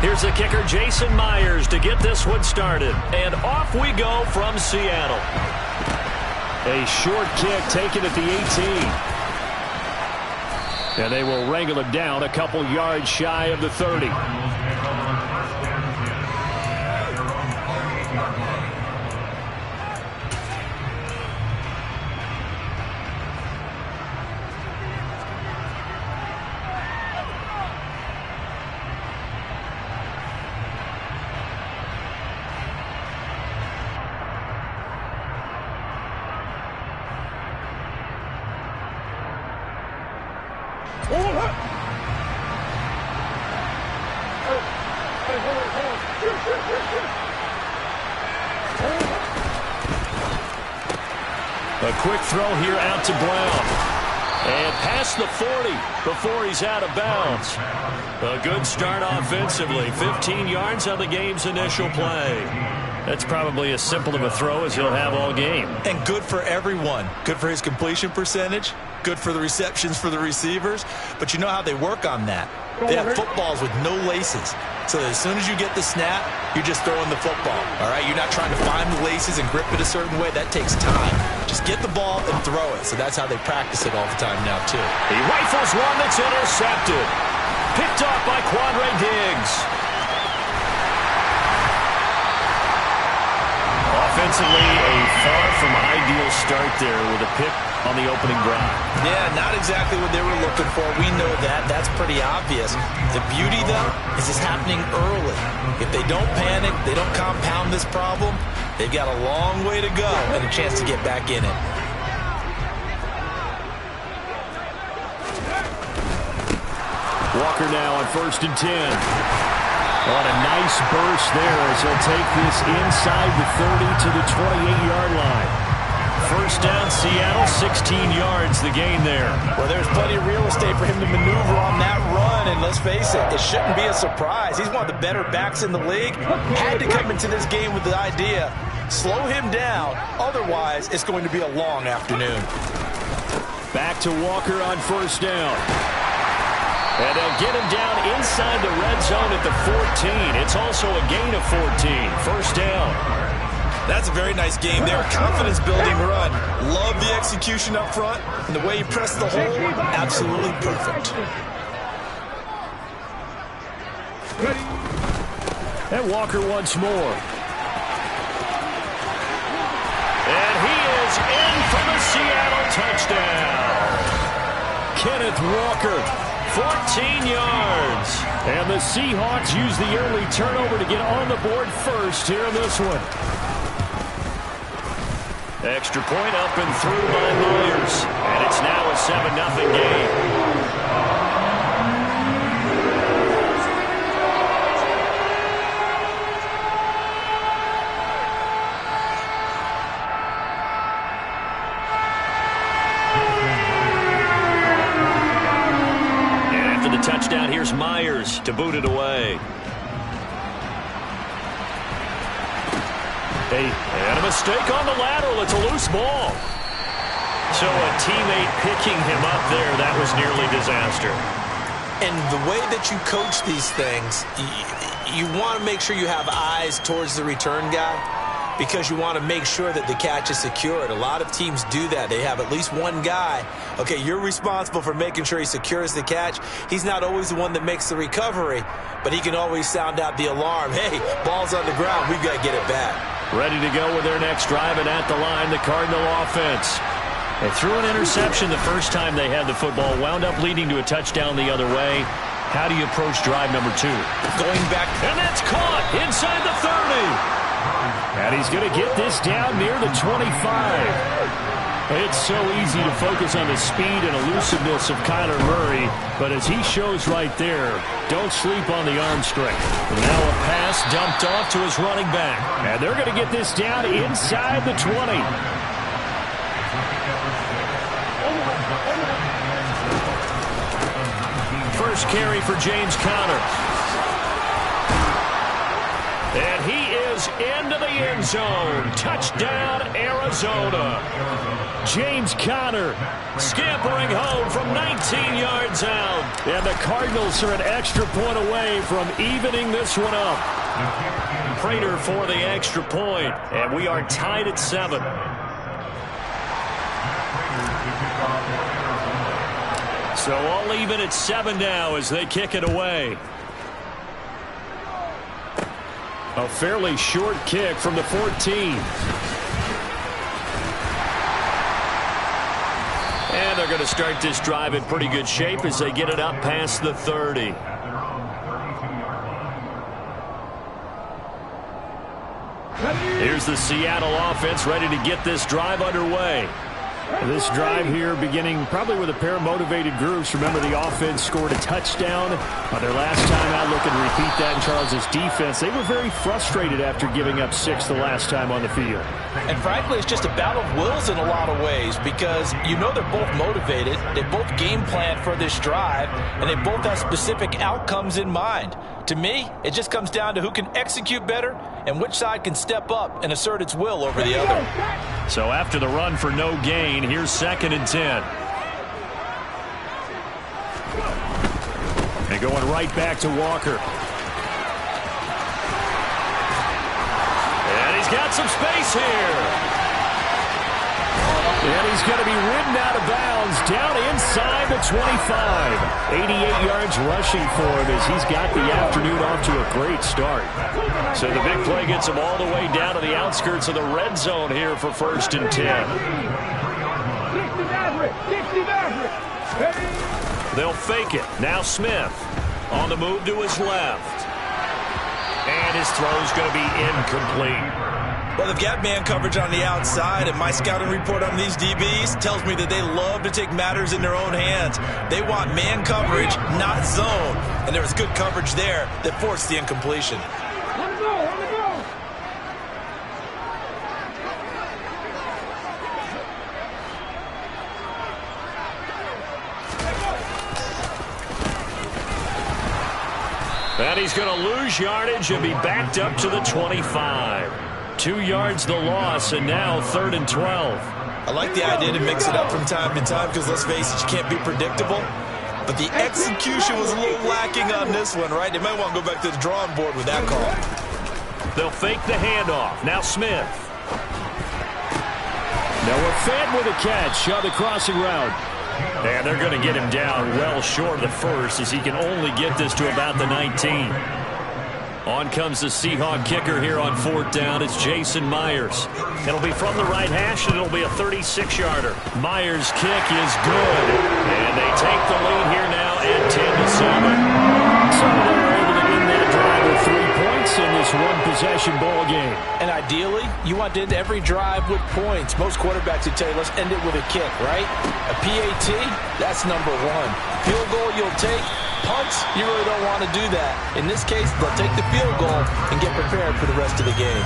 Here's the kicker, Jason Myers, to get this one started. And off we go from Seattle. A short kick taken at the 18. And they will wrangle it down a couple yards shy of the 30. A quick throw here out to Brown. And past the 40 before he's out of bounds. A good start offensively. 15 yards on the game's initial play. That's probably as simple of a throw as he'll have all game. And good for everyone. Good for his completion percentage. Good for the receptions for the receivers. But you know how they work on that. They have footballs with no laces. So as soon as you get the snap, you're just throwing the football. All right, you're not trying to find the laces and grip it a certain way. That takes time. Just get the ball and throw it. So that's how they practice it all the time now, too. He rifles one that's intercepted. Picked off by Quandre Diggs. Offensively, a far from ideal start there with a pick on the opening drive. Yeah, not exactly what they were looking for. We know that. That's pretty obvious. The beauty, though, is it's happening early. If they don't panic, they don't compound this problem, they've got a long way to go and a chance to get back in it. Walker now on 1st and 10. On a nice burst there as he'll take this inside the 30 to the 28-yard line. First down, Seattle, 16 yards, the gain there. Well, there's plenty of real estate for him to maneuver on that run, and let's face it, it shouldn't be a surprise. He's one of the better backs in the league. Had to come into this game with the idea, slow him down, otherwise it's going to be a long afternoon. Back to Walker on 1st down. And they'll get him down inside the red zone at the 14. It's also a gain of 14. First down. That's a very nice game there. Confidence-building run. Love the execution up front. And the way he pressed the hole, absolutely perfect. And Walker once more. And he is in for the Seattle touchdown. Kenneth Walker, 14 yards. And the Seahawks use the early turnover to get on the board first here in this one. Extra point up and through by Myers. And it's now a 7-0 game. And after the touchdown, here's Myers to boot it away. And a mistake on the lateral. It's a loose ball. So a teammate picking him up there, that was nearly disaster. And the way that you coach these things, you want to make sure you have eyes towards the return guy because you want to make sure that the catch is secured. A lot of teams do that. They have at least one guy. Okay, you're responsible for making sure he secures the catch. He's not always the one that makes the recovery, but he can always sound out the alarm. Hey, ball's on the ground. We've got to get it back. Ready to go with their next drive, and at the line, the Cardinal offense. They threw an interception the first time they had the football, wound up leading to a touchdown the other way. How do you approach drive number 2? Going back. And that's caught inside the 30. And he's going to get this down near the 25. It's so easy to focus on the speed and elusiveness of Kyler Murray, but as he shows right there, don't sleep on the arm strength. Now a pass dumped off to his running back. And they're going to get this down inside the 20. First carry for James Conner. And he is into the end zone. Touchdown, Arizona. James Conner scampering home from 19 yards out. And the Cardinals are an extra point away from evening this one up. Prater for the extra point, and we are tied at 7. So all even at 7 now as they kick it away. A fairly short kick from the 14. And they're going to start this drive in pretty good shape as they get it up past the 30. Here's the Seattle offense ready to get this drive underway. This drive here beginning probably with a pair of motivated groups. Remember, the offense scored a touchdown on their last time out. Looking to repeat that in Charles' defense. They were very frustrated after giving up 6 the last time on the field. And frankly, it's just a battle of wills in a lot of ways because you know they're both motivated. They both game plan for this drive, and they both have specific outcomes in mind. To me, it just comes down to who can execute better and which side can step up and assert its will over the other. So after the run for no gain, here's 2nd and 10. And going right back to Walker. And he's got some space here. And he's going to be ridden out of bounds down inside the 25. 88 yards rushing for him as he's got the afternoon off to a great start. So the big play gets him all the way down to the outskirts of the red zone here for 1st and 10. They'll fake it. Now Smith on the move to his left. And his throw's going to be incomplete. Well, they've got man coverage on the outside, and my scouting report on these DBs tells me that they love to take matters in their own hands. They want man coverage, not zone. And there was good coverage there that forced the incompletion. And he's going to lose yardage and be backed up to the 25. 2 yards the loss, and now 3rd and 12. I like the idea to mix it up from time to time because, let's face it, you can't be predictable. But the execution was a little lacking on this one, right? They might want to go back to the drawing board with that call. They'll fake the handoff. Now Smith. Noah Fant with a catch on the crossing route. And they're going to get him down well short of the first as he can only get this to about the 19. On comes the Seahawk kicker here on 4th down. It's Jason Myers. It'll be from the right hash, and it'll be a 36-yarder. Myers' kick is good. And they take the lead here now at 10-7. So they were able to win that drive with 3 points in this one-possession ball game. And ideally, you want to end every drive with points. Most quarterbacks would tell you, let's end it with a kick, right? A PAT, that's number 1. Field goal you'll take. Punts, you really don't want to do that. In this case, they'll take the field goal and get prepared for the rest of the game.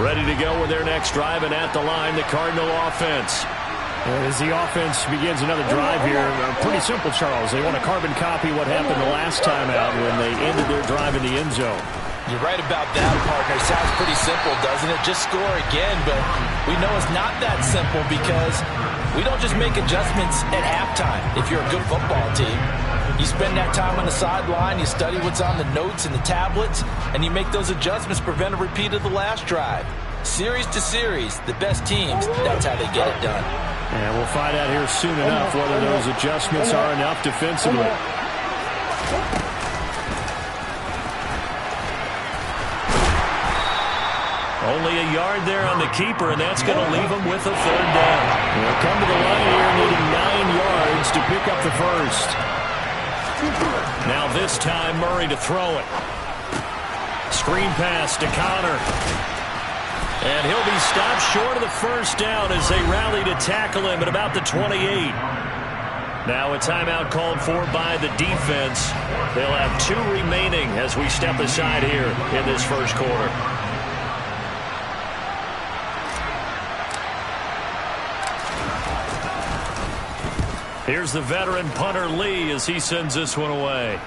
Ready to go with their next drive, and at the line, the Cardinal offense. As the offense begins another drive here, pretty simple, Charles. They want to carbon copy what happened the last time out when they ended their drive in the end zone. You're right about that, partner. Sounds pretty simple, doesn't it? Just score again, but we know it's not that simple because we don't just make adjustments at halftime if you're a good football team. You spend that time on the sideline, you study what's on the notes and the tablets, and you make those adjustments to prevent a repeat of the last drive. Series to series, the best teams, that's how they get it done. And we'll find out here soon enough whether those adjustments are enough defensively. Only a yard there on the keeper, and that's going to leave them with a 3rd down. They'll come to the line here needing 9 yards to pick up the first. Now this time, Murray to throw it. Screen pass to Connor. And he'll be stopped short of the first down as they rally to tackle him at about the 28. Now a timeout called for by the defense. They'll have 2 remaining as we step aside here in this first quarter. Here's the veteran punter Lee as he sends this one away.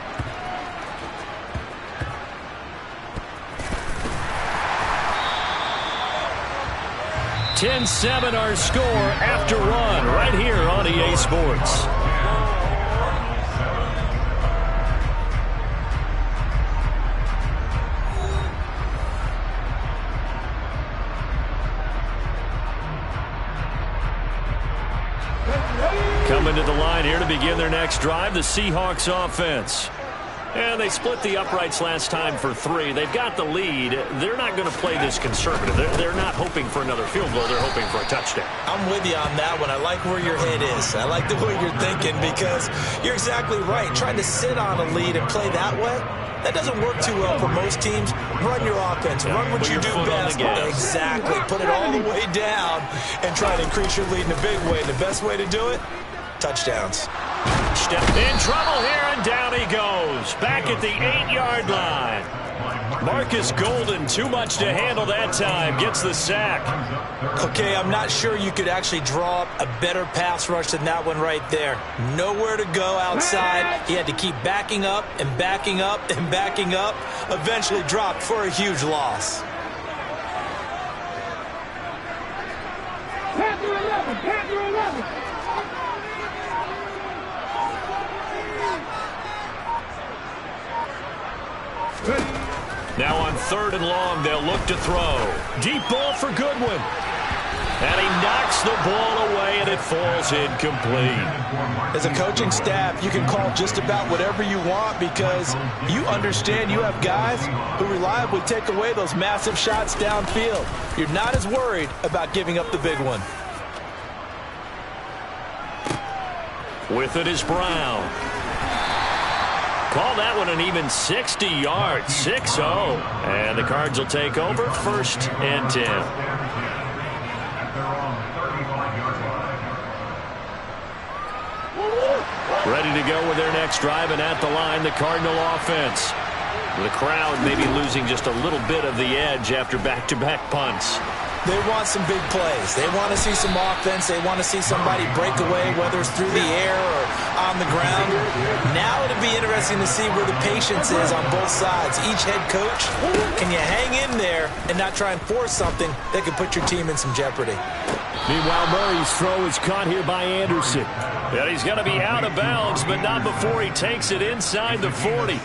10-7 our score after one right here on EA Sports. Coming to the line here to begin their next drive, the Seahawks offense. And they split the uprights last time for 3. They've got the lead. They're not going to play this conservative. They're not hoping for another field goal. They're hoping for a touchdown. I'm with you on that one. I like where your head is. I like the way you're thinking because you're exactly right. Trying to sit on a lead and play that way, that doesn't work too well for most teams. Run your offense. Yeah, run what you do best. Exactly. Put it all the way down and try to increase your lead in a big way. The best way to do it, touchdowns. Step in trouble here, and down he goes. Back at the 8-yard line. Marcus Golden, too much to handle that time. Gets the sack. Okay, I'm not sure you could actually draw up a better pass rush than that one right there. Nowhere to go outside. He had to keep backing up and backing up and backing up. Eventually dropped for a huge loss. Panther 11, Panther 11. Now on 3rd and long, they'll look to throw. Deep ball for Goodwin. And he knocks the ball away, and it falls incomplete. As a coaching staff, you can call just about whatever you want because you understand you have guys who reliably take away those massive shots downfield. You're not as worried about giving up the big one. With it is Brown. Call that one an even 60 yards, 6-0. And the Cards will take over 1st and 10. Ready to go with their next drive, and at the line, the Cardinal offense. The crowd maybe losing just a little bit of the edge after back-to-back punts. They want some big plays. They want to see some offense. They want to see somebody break away, whether it's through the air or on the ground. Now it'll be interesting to see where the patience is on both sides. Each head coach, can you hang in there and not try and force something that could put your team in some jeopardy? Meanwhile, Murray's throw is caught here by Anderson. And he's going to be out of bounds, but not before he takes it inside the 40.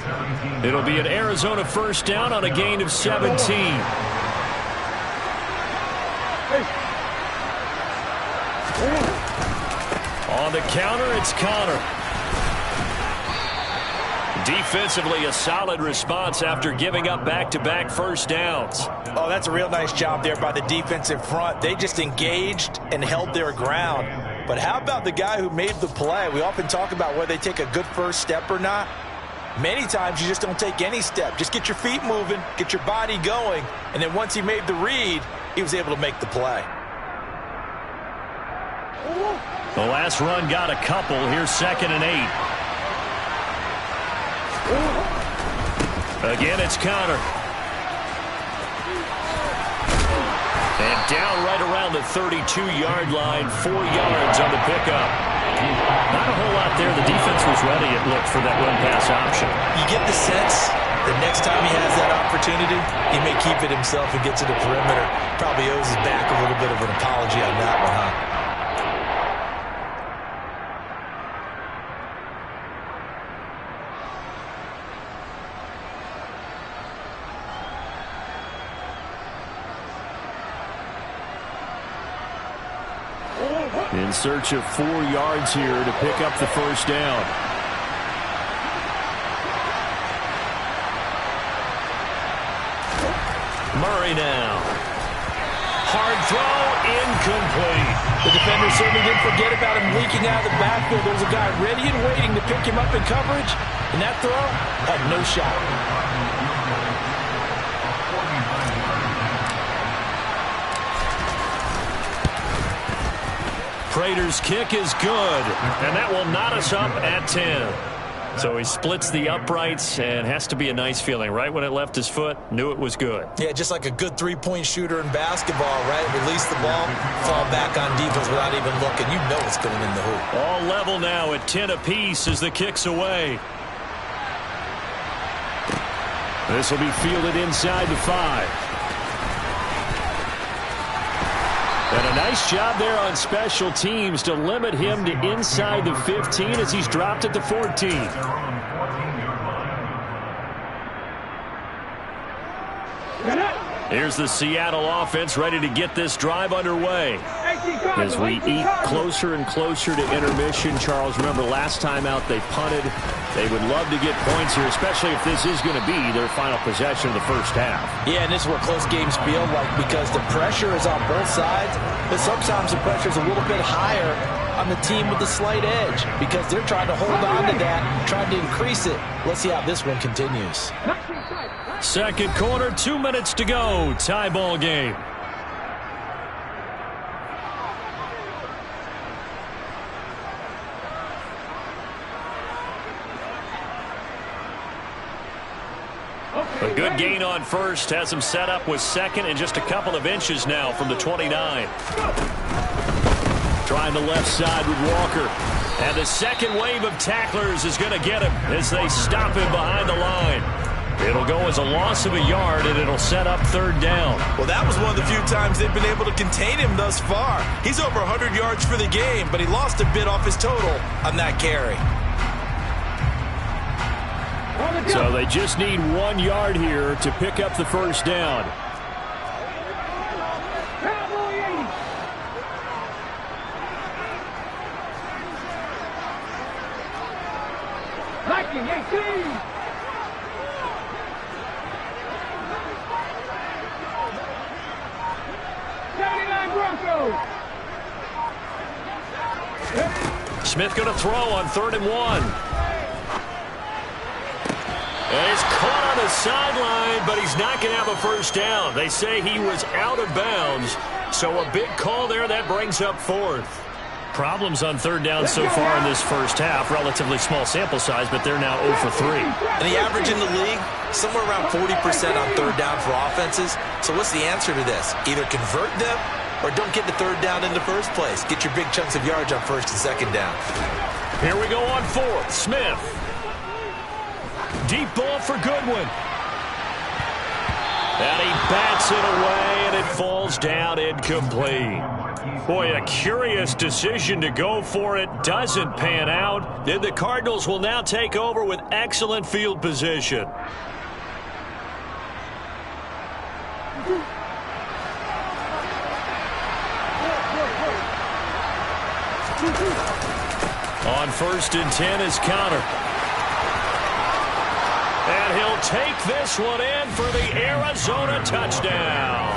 It'll be an Arizona 1st down on a gain of 17. On the counter, it's Connor. Defensively, a solid response after giving up back-to-back 1st downs. Oh, that's a real nice job there by the defensive front. They just engaged and held their ground. But how about the guy who made the play? We often talk about whether they take a good first step or not. Many times you just don't take any step. Just get your feet moving, get your body going, and then once he made the read, he was able to make the play. The last run got a couple. Here's 2nd and 8. Again, it's Connor. And down right around the 32-yard line, 4 yards on the pickup. Not a whole lot there. The defense was ready, it looked, for that run-pass option. You get the sense that next time he has that opportunity, he may keep it himself and get to the perimeter. Probably owes his back a little bit of an apology on that one, huh? In search of 4 yards here to pick up the 1st down. Murray now. Hard throw, incomplete. The defender certainly didn't forget about him leaking out of the backfield. There was a guy ready and waiting to pick him up in coverage, and that throw had no shot. Prater's kick is good, and that will knot us up at 10. So he splits the uprights, and has to be a nice feeling. Right when it left his foot, knew it was good. Yeah, just like a good three-point shooter in basketball, right? Release the ball, fall back on defense without even looking. You know it's going in the hoop. All level now at 10 apiece as the kick's away. This will be fielded inside the 5. And a nice job there on special teams to limit him to inside the 15 as he's dropped at the 14. Here's the Seattle offense ready to get this drive underway. As we eke closer and closer to intermission, Charles, remember last time out they punted. They would love to get points here, especially if this is going to be their final possession of the first half. Yeah, and this is what close games feel like because the pressure is on both sides, but sometimes the pressure is a little bit higher on the team with the slight edge because they're trying to hold on to that, trying to increase it. Let's see how this one continues. Second quarter, 2 minutes to go. Tie ball game. A good gain on first has him set up with second and just a couple of inches now from the 29. Trying the left side with Walker. And the second wave of tacklers is going to get him as they stop him behind the line. It'll go as a loss of a yard, and it'll set up third down. Well, that was one of the few times they've been able to contain him thus far. He's over 100 yards for the game, but he lost a bit off his total on that carry. So they just need 1 yard here to pick up the first down. Smith going to throw on 3rd and 1. And he's caught on the sideline, but he's not going to have a first down. They say he was out of bounds, so a big call there. That brings up 4th. Problems on 3rd down so far in this first half. Relatively small sample size, but they're now 0 for 3. And the average in the league, somewhere around 40% on 3rd down for offenses. So what's the answer to this? Either convert them or don't get the 3rd down in the first place. Get your big chunks of yards on 1st and 2nd down. Here we go on 4th. Smith. Deep ball for Goodwin. And he bats it away, and it falls down incomplete. Boy, a curious decision to go for it. Doesn't pan out. Then the Cardinals will now take over with excellent field position. On 1st and 10 is Conner. And he'll take this one in for the Arizona touchdown.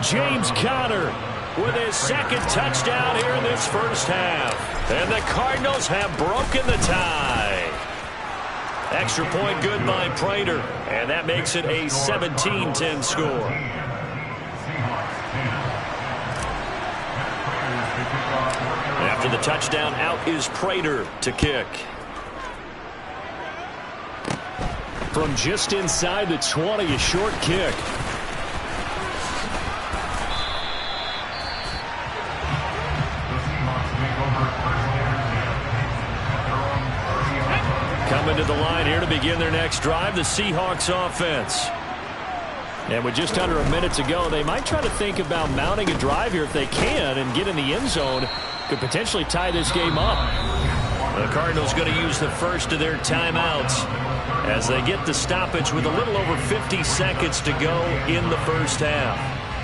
James Conner with his 2nd touchdown here in this first half. And the Cardinals have broken the tie. Extra point good by Prater. And that makes it a 17-10 score. After the touchdown, out is Prater to kick. From just inside the 20, a short kick. Coming to the line here to begin their next drive, the Seahawks offense. And with just under a minute to go, they might try to think about mounting a drive here if they can and get in the end zone. Could potentially tie this game up. The Cardinals going to use the first of their timeouts as they get the stoppage with a little over 50 seconds to go in the first half.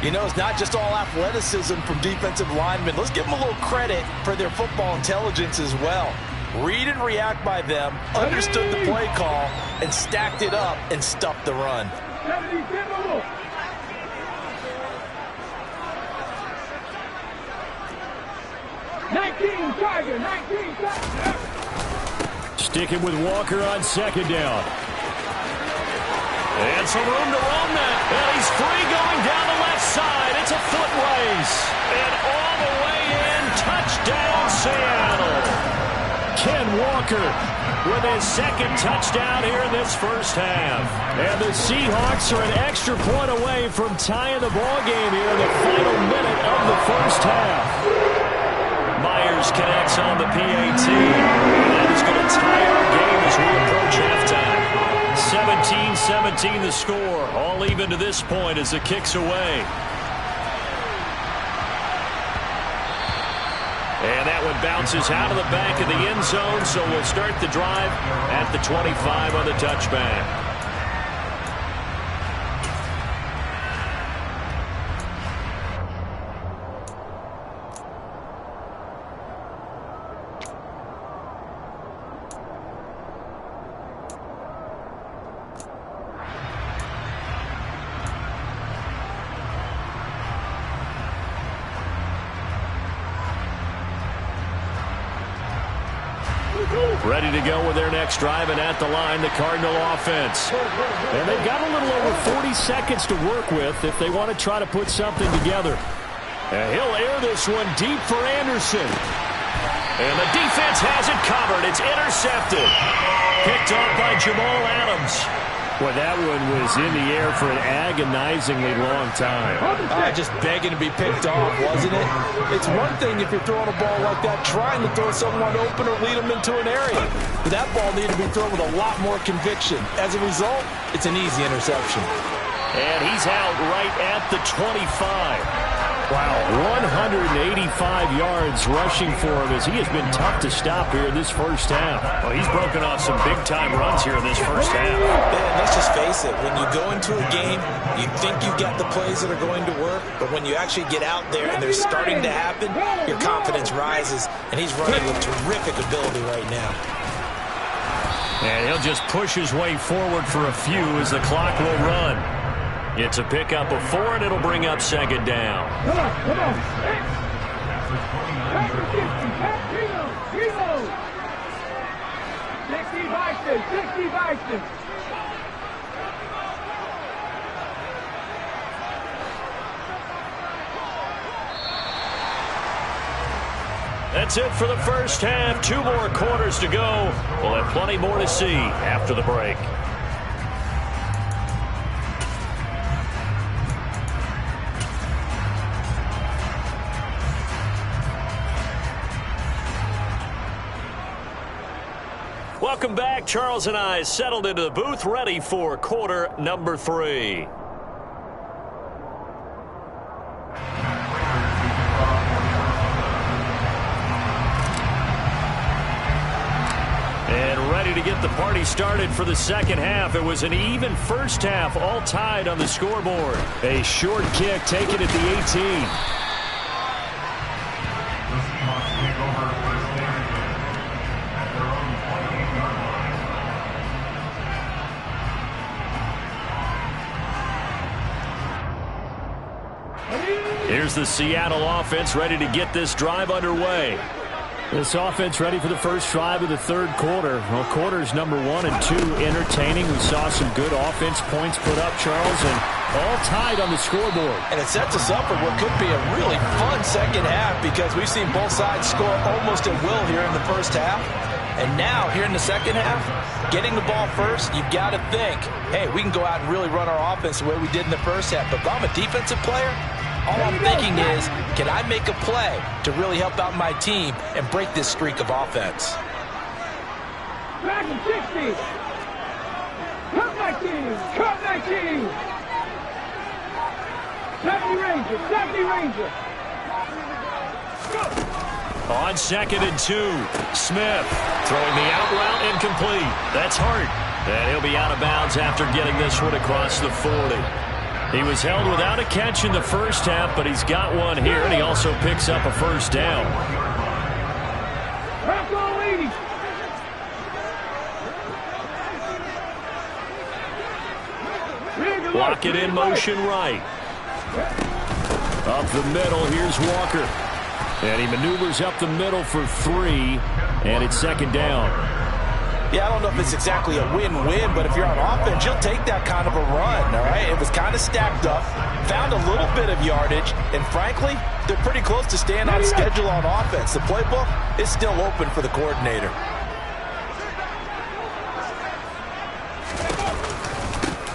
You know, it's not just all athleticism from defensive linemen. Let's give them a little credit for their football intelligence as well. Read and react by them, understood the play call, and stacked it up and stuffed the run. Sticking with Walker on 2nd down. And some room to roam that. And he's free going down the left side. It's a foot race. And all the way in, touchdown Seattle. Ken Walker with his 2nd touchdown here in this first half. And the Seahawks are an extra point away from tying the ball game here in the final minute of the first half. Myers connects on the PAT. That is going to tie our game as we approach halftime. 17-17 the score. All even to this point as the kick's away. And that one bounces out of the back of the end zone, so we'll start the drive at the 25 on the touchback. Ready to go with their next drive, and at the line, the Cardinal offense. And they've got a little over 40 seconds to work with if they want to try to put something together. And he'll air this one deep for Anderson. And the defense has it covered. It's intercepted. Picked off by Jamal Adams. Boy, that one was in the air for an agonizingly long time. Just begging to be picked off, wasn't it? It's one thing if you're throwing a ball like that, trying to throw someone open or lead them into an area. But that ball needed to be thrown with a lot more conviction. As a result, it's an easy interception. And he's out right at the 25. Wow, 185 yards rushing for him as he has been tough to stop here in this first half. Well, he's broken off some big-time runs here in this first half. Man, let's just face it. When you go into a game, you think you've got the plays that are going to work, but when you actually get out there and they're starting to happen, your confidence rises, and he's running with terrific ability right now. And he'll just push his way forward for a few as the clock will run. It's a pickup of 4, and it'll bring up second down. Come on, come on. Back to 60. Reload. 60 Vikings. 60 Vikings. That's it for the first half. 2 more quarters to go. We'll have plenty more to see after the break. Welcome back. Charles and I settled into the booth, ready for quarter number 3. And ready to get the party started for the second half. It was an even first half, all tied on the scoreboard. A short kick taken at the 18. Here's the Seattle offense ready to get this drive underway. This offense ready for the first drive of the third quarter. Well, quarters number 1 and 2 entertaining. We saw some good offense points put up, Charles, and all tied on the scoreboard. And it sets us up for what could be a really fun second half because we've seen both sides score almost at will here in the first half. And now, here in the second half, getting the ball first, you've got to think, hey, we can go out and really run our offense the way we did in the first half. But if I'm a defensive player, all I'm thinking is, can I make a play to really help out my team and break this streak of offense? Back to 60. Cut my team. Cut my team. 70 Ranger. 70 Ranger. Go. On 2nd and 2, Smith throwing the out route incomplete. That's Hart. And he'll be out of bounds after getting this one across the 40. He was held without a catch in the first half, but he's got one here, and he also picks up a first down. Lock it in motion right. Up the middle, here's Walker. And he maneuvers up the middle for 3, and it's second down. Yeah, I don't know if it's exactly a win-win, but if you're on offense, you'll take that kind of a run, all right? It was kind of stacked up, found a little bit of yardage, and frankly, they're pretty close to staying on schedule on offense. The playbook is still open for the coordinator.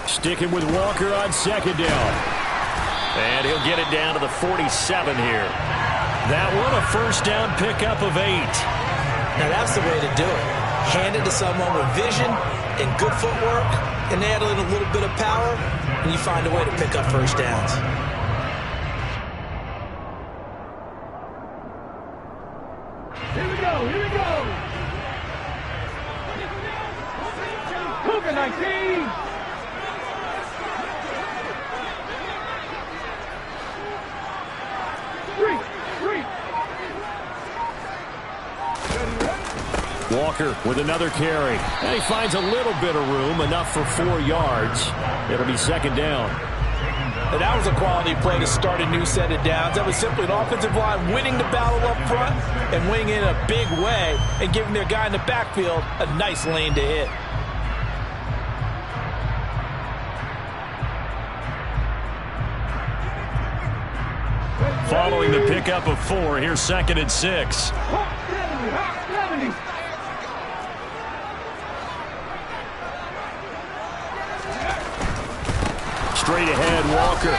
Sticking with Walker on second down. And he'll get it down to the 47 here. That one a first down pickup of 8. Now that's the way to do it. Hand it to someone with vision and good footwork, and add in a little bit of power, and you find a way to pick up first downs. Walker with another carry. And he finds a little bit of room, enough for 4 yards. It'll be second down. And that was a quality play to start a new set of downs. That was simply an offensive line winning the battle up front and winning in a big way and giving their guy in the backfield a nice lane to hit. Following the pickup of 4, here's 2nd and 6. Straight ahead, Walker.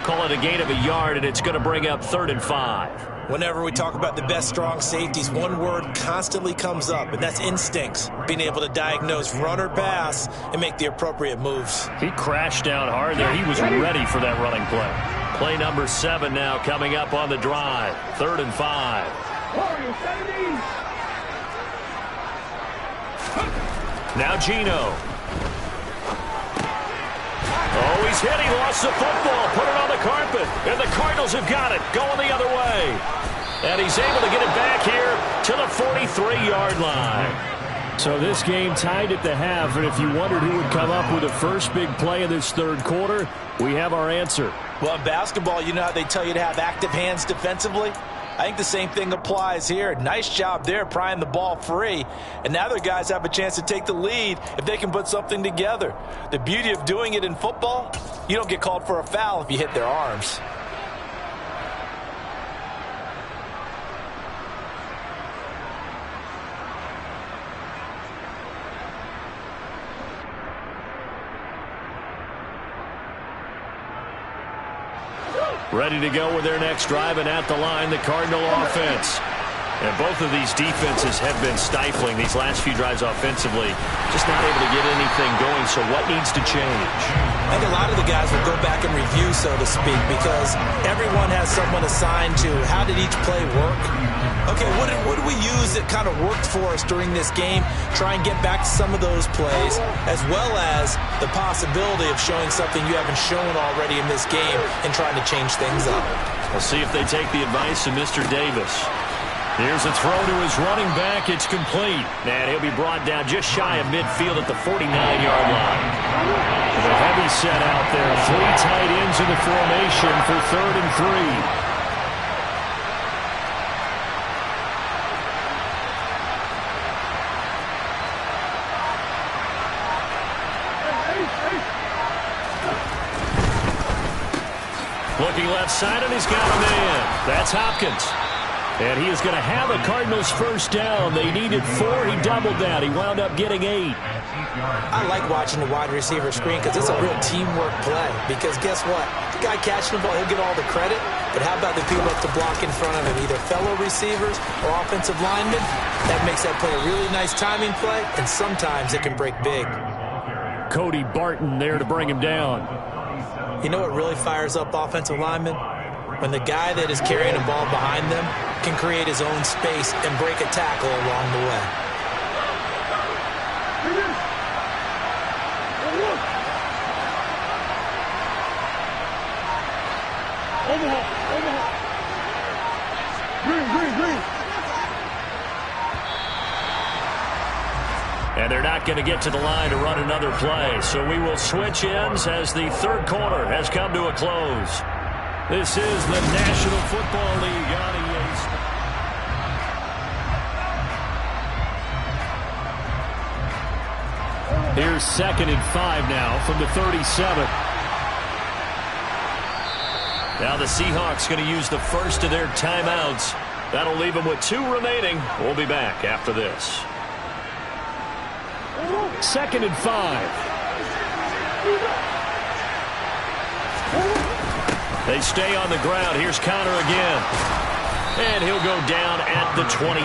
Call it a gain of a yard, and it's going to bring up 3rd and 5. Whenever we talk about the best strong safeties, one word constantly comes up, and that's instincts. Being able to diagnose run or pass and make the appropriate moves. He crashed down hard there. He was ready for that running play. Play number 7 now coming up on the drive. 3rd and 5. Now Geno. Oh, he's hit. He lost the football. Put it on the carpet. And the Cardinals have got it. Going the other way. And he's able to get it back here to the 43-yard line. So this game tied at the half. And if you wondered who would come up with the first big play in this 3rd quarter, we have our answer. Well, in basketball, you know how they tell you to have active hands defensively? I think the same thing applies here. Nice job there prying the ball free. And now their guys have a chance to take the lead if they can put something together. The beauty of doing it in football, you don't get called for a foul if you hit their arms. Ready to go with their next drive, and at the line, the Cardinal offense. And both of these defenses have been stifling these last few drives offensively. Just not able to get anything going, so what needs to change? I think a lot of the guys will go back and review, so to speak, because everyone has someone assigned to how did each play work. Okay, what did we use that kind of worked for us during this game? Try and get back to some of those plays, as well as the possibility of showing something you haven't shown already in this game and trying to change things up. We'll see if they take the advice of Mr. Davis. Here's a throw to his running back. It's complete. And he'll be brought down just shy of midfield at the 49-yard line. The heavy set out there. 3 tight ends in the formation for 3rd and 3. Looking left side, and he's got a man. That's Hopkins. And he is going to have a Cardinals first down. They needed 4. He doubled that. He wound up getting 8. I like watching the wide receiver screen because it's a real teamwork play. Because guess what? The guy catching the ball, he'll get all the credit. But how about the people up to block in front of him, either fellow receivers or offensive linemen? That makes that play a really nice timing play, and sometimes it can break big. Cody Barton there to bring him down. You know what really fires up offensive linemen? When the guy that is carrying the ball behind them can create his own space and break a tackle along the way. Green. And they're not going to get to the line to run another play. So we will switch ends as the 3rd quarter has come to a close. This is the National Football League on EA Sports. Here's 2nd and 5 now from the 37. Now the Seahawks going to use the first of their timeouts. That'll leave them with 2 remaining. We'll be back after this. 2nd and 5. They stay on the ground. Here's Conner again. And he'll go down at the 28.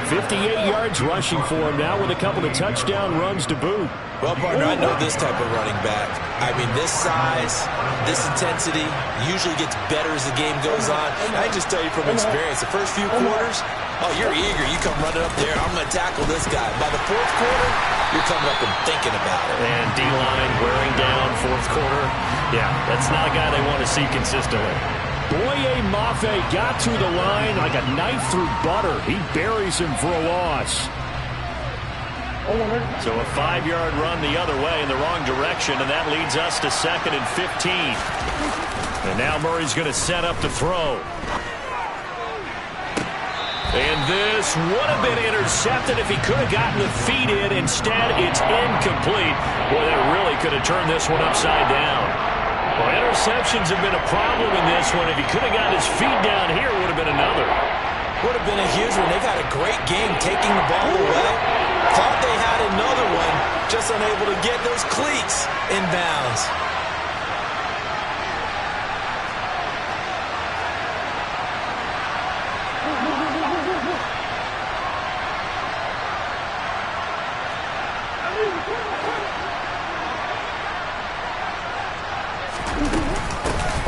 58 yards rushing for him now with a couple of touchdown runs to boot. Well, partner, I know this type of running back. I mean, this size, this intensity usually gets better as the game goes on. I can just tell you from experience, the first few quarters, oh, you're eager. You come running up there. I'm going to tackle this guy. By the 4th quarter, you're coming up and thinking about it. And D-line wearing down 4th quarter. Yeah, that's not a guy they want to see consistently. Boye Mafe got to the line like a knife through butter. He buries him for a loss. So a 5-yard run the other way in the wrong direction, and that leads us to 2nd and 15. And now Murray's going to set up to throw. And this would have been intercepted if he could have gotten the feet in. Instead, it's incomplete. Boy, that really could have turned this one upside down. Well, interceptions have been a problem in this one. If he could have got his feet down here, it would have been another. Would have been a huge one. They've had a great game taking the ball away. Thought they had another one, just unable to get those cleats in bounds.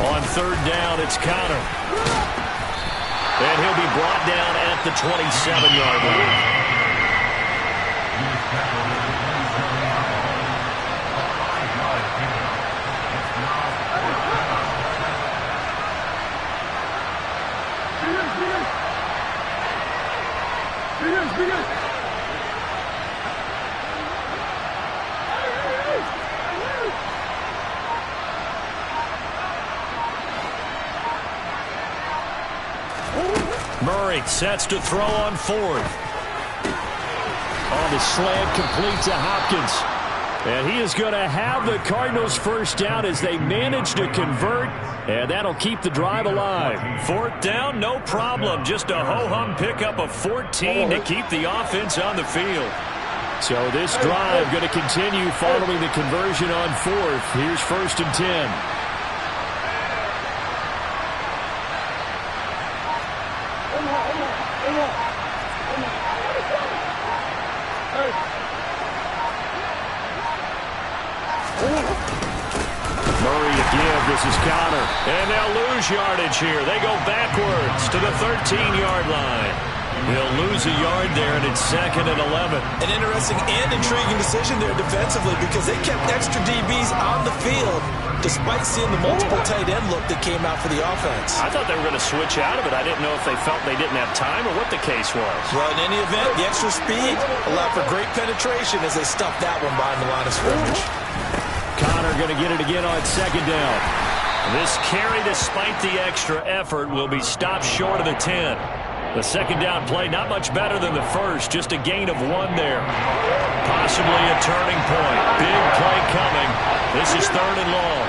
On 3rd down, it's Conner. And he'll be brought down at the 27-yard line. Murray sets to throw on 4th. On the slant, complete to Hopkins. And he is going to have the Cardinals first down as they manage to convert, and that'll keep the drive alive. 4th down, no problem. Just a ho-hum pickup of 14 to keep the offense on the field. So this drive going to continue following the conversion on 4th. Here's 1st and 10. This is Conner. And they'll lose yardage here. They go backwards to the 13-yard line. They'll lose a yard there, and it's 2nd and 11. An interesting and intriguing decision there defensively because they kept extra DBs on the field despite seeing the multiple tight end look that came out for the offense. I thought they were going to switch out of it. I didn't know if they felt they didn't have time or what the case was. Well, in any event, the extra speed allowed for great penetration as they stuffed that one behind the line of scrimmage. Conner going to get it again on 2nd down. This carry, despite the extra effort, will be stopped short of the 10. The 2nd down play, not much better than the first, just a gain of 1 there. Possibly a turning point. Big play coming. This is 3rd and long.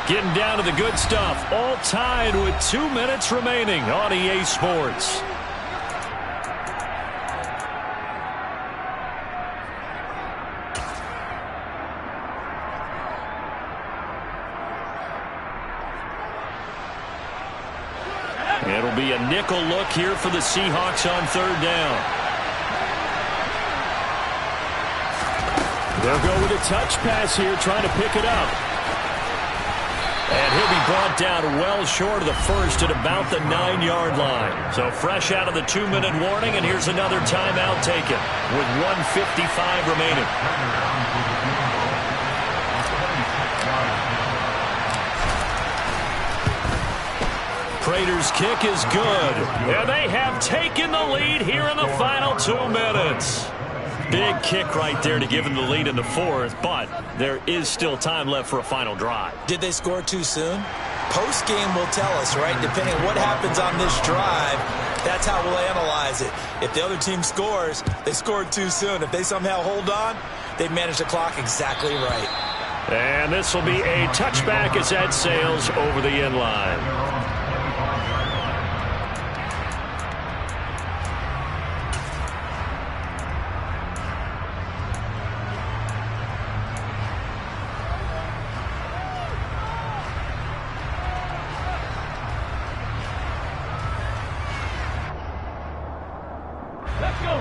Getting down to the good stuff. All tied with 2 minutes remaining on EA Sports. It'll be a nickel look here for the Seahawks on 3rd down. They'll go with a touch pass here, trying to pick it up. And he'll be brought down well short of the first at about the 9-yard line. So fresh out of the 2-minute warning, and here's another timeout taken with 1:55 remaining. Prater's kick is good. And they have taken the lead here in the final 2 minutes. Big kick right there to give them the lead in the 4th, but there is still time left for a final drive. Did they score too soon? Post-game will tell us, right? Depending on what happens on this drive, that's how we'll analyze it. If the other team scores, they scored too soon. If they somehow hold on, they've managed the clock exactly right. And this will be a touchback as that sails over the end line.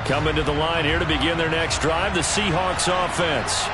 Coming to the line here to begin their next drive, the Seahawks offense.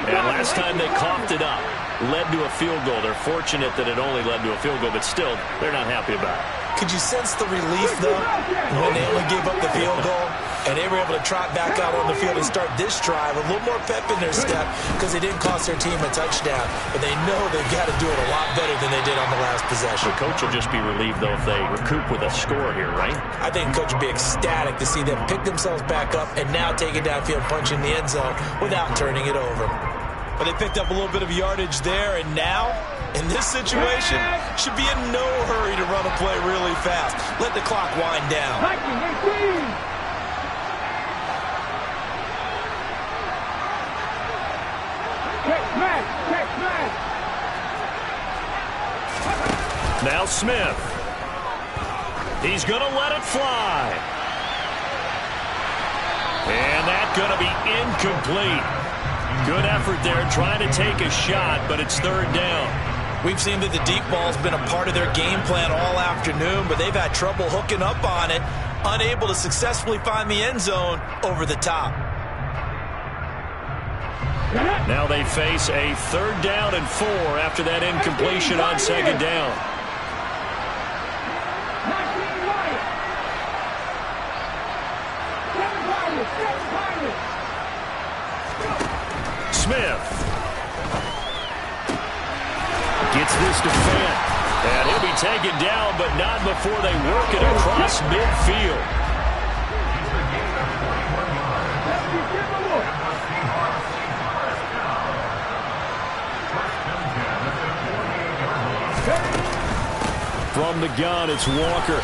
And last time they coughed it up, led to a field goal. They're fortunate that it only led to a field goal, but still, they're not happy about it. Could you sense the relief, though, when they only gave up the field goal? And they they were able to trot back out on the field and start this drive. A little more pep in their step because they didn't cost their team a touchdown. But they know they've got to do it a lot better than they did on the last possession. The coach will just be relieved, though, if they recoup with a score here, right? I think the coach would be ecstatic to see them pick themselves back up and now take it downfield, punch in the end zone without turning it over. But they picked up a little bit of yardage there, and now, in this situation, should be in no hurry to run a play really fast. Let the clock wind down. Now Smith. He's going to let it fly. And that's going to be incomplete. Good effort there trying to take a shot, but it's third down. We've seen that the deep ball's been a part of their game plan all afternoon, but they've had trouble hooking up on it, unable to successfully find the end zone over the top. Now they face a 3rd down and 4 after that incompletion on 2nd down. Smith gets this to Fant, and he'll be taken down, but not before they work it across midfield. From the gun, it's Walker.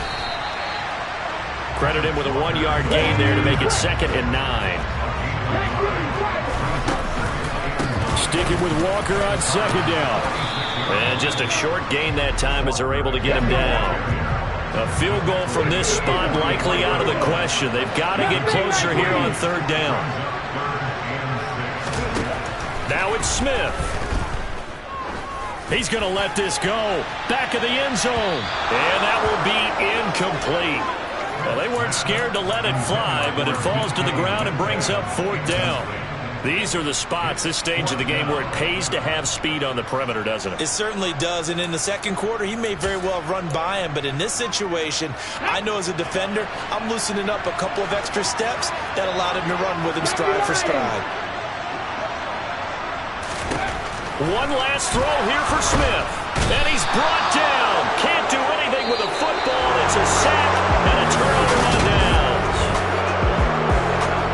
Credit him with a 1-yard gain there to make it 2nd and 9. Sticking with Walker on 2nd down. And just a short gain that time as they're able to get him down. A field goal from this spot likely out of the question. They've got to get closer here on 3rd down. Now it's Smith. He's going to let this go. Back of the end zone. And that will be incomplete. Well, they weren't scared to let it fly, but it falls to the ground and brings up 4th down. These are the spots, this stage of the game, where it pays to have speed on the perimeter, doesn't it? It certainly does, and in the second quarter, he may very well have run by him, but in this situation, I know as a defender, I'm loosening up a couple of extra steps that allowed him to run with him stride for stride. One last throw here for Smith, and he's brought down. Can't do anything with a football. It's a sack and a turnover on downs.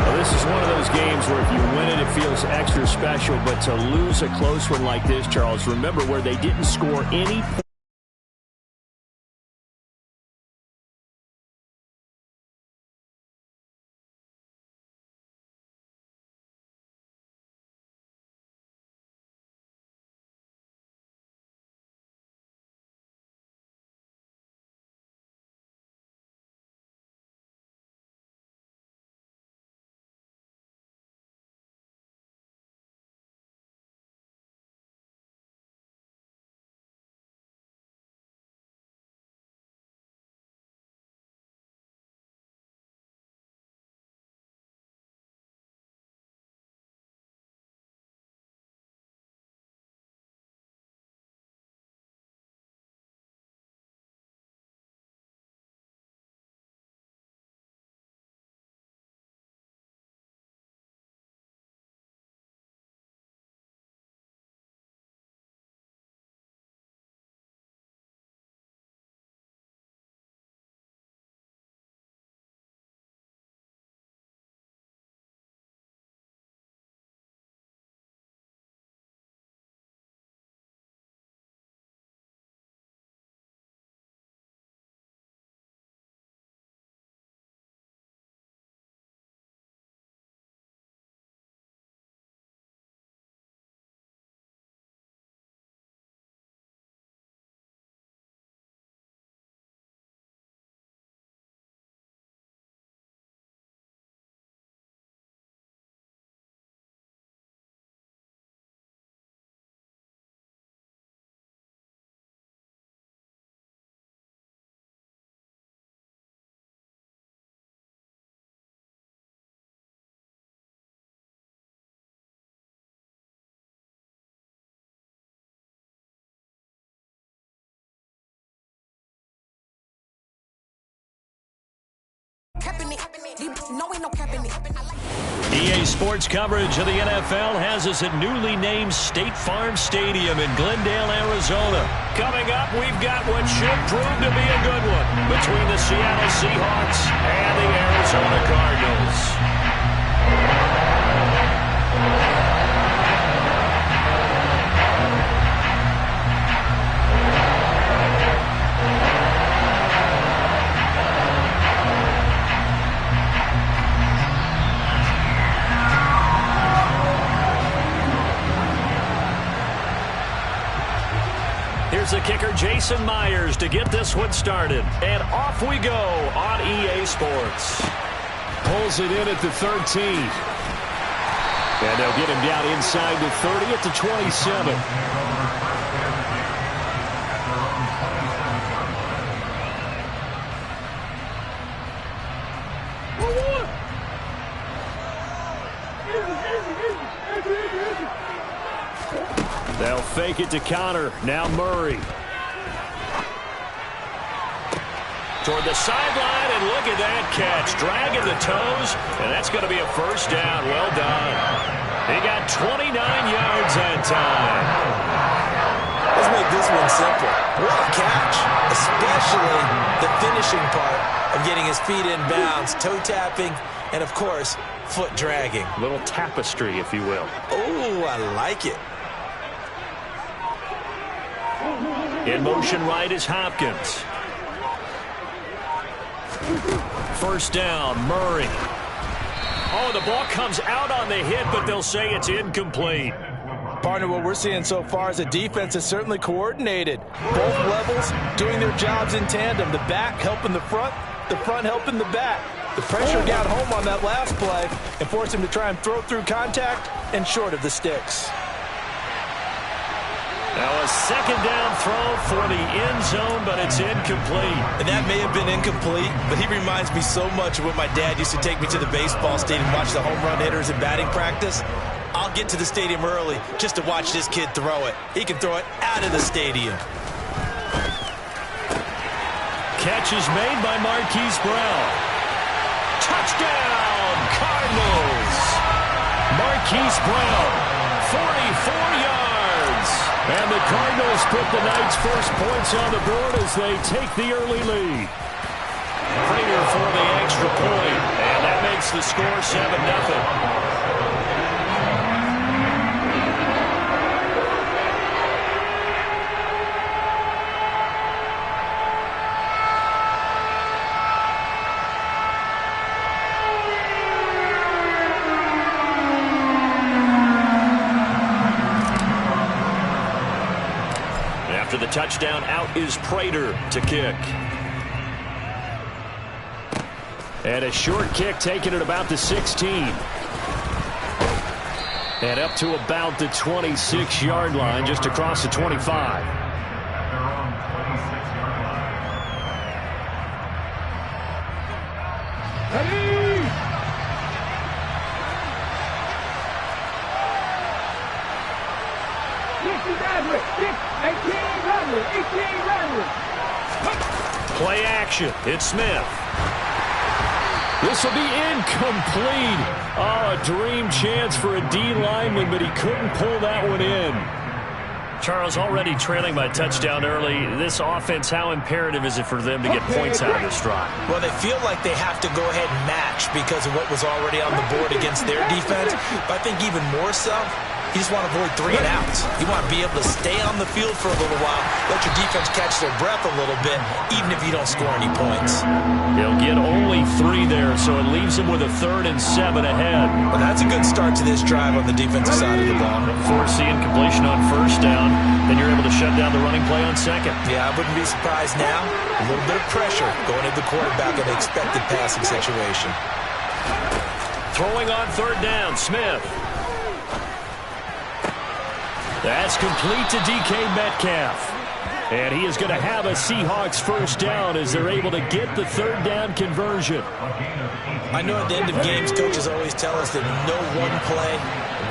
Well, this is one of those games where if you win it, it feels extra special, but to lose a close one like this, Charles, remember where they didn't score any points. EA Sports coverage of the NFL has us at newly named State Farm Stadium in Glendale, Arizona. Coming up, we've got what should prove to be a good one between the Seattle Seahawks and the Arizona Cardinals. Here's the kicker, Jason Myers, to get this one started. And off we go on EA Sports. Pulls it in at the 13. And they'll get him down inside the 30 at the 27. They'll fake it to Connor. Now Murray. Toward the sideline, and look at that catch. Dragging the toes, and that's going to be a first down. Well done. He got 29 yards that time. Let's make this one simple. What a catch, especially the finishing part of getting his feet in bounds, toe tapping, and, of course, foot dragging. Little tapestry, if you will. Oh, I like it. In motion right is Hopkins. First down, Murray. Oh, the ball comes out on the hit, but they'll say it's incomplete. Partner, what we're seeing so far is the defense is certainly coordinated. Both levels doing their jobs in tandem. The back helping the front helping the back. The pressure got home on that last play and forced him to try and throw through contact and short of the sticks. Now a second down throw for the end zone, but it's incomplete. And that may have been incomplete, but he reminds me so much of when my dad used to take me to the baseball stadium and watch the home run hitters in batting practice. I'll get to the stadium early just to watch this kid throw it. He can throw it out of the stadium. Catch is made by Marquise Brown. Touchdown, Cardinals! Marquise Brown, 44 yards. And the Cardinals put the night's first points on the board as they take the early lead. Prater for the extra point, and that makes the score 7-0. After the touchdown, out is Prater to kick. And a short kick taken at about the 16. And up to about the 26-yard line, just across the 25. Play action. It's Smith. This will be incomplete. Oh, a dream chance for a D lineman, but he couldn't pull that one in. Charles, already trailing by touchdown early. This offense, how imperative is it for them to get points out of this drive? Well, they feel like they have to go ahead and match because of what was already on the board against their defense. But I think even more so, you just want to avoid 3 and outs. You want to be able to stay on the field for a little while, let your defense catch their breath a little bit, even if you don't score any points. They'll get only 3 there, so it leaves them with a 3rd and 7 ahead. Well, that's a good start to this drive on the defensive side of the ball. Force the incompletion on first down, then you're able to shut down the running play on second. Yeah, I wouldn't be surprised now. A little bit of pressure going into the quarterback in the expected passing situation. Throwing on 3rd down, Smith. That's complete to DK Metcalf. And he is going to have a Seahawks first down as they're able to get the 3rd down conversion. I know at the end of games, coaches always tell us that no one play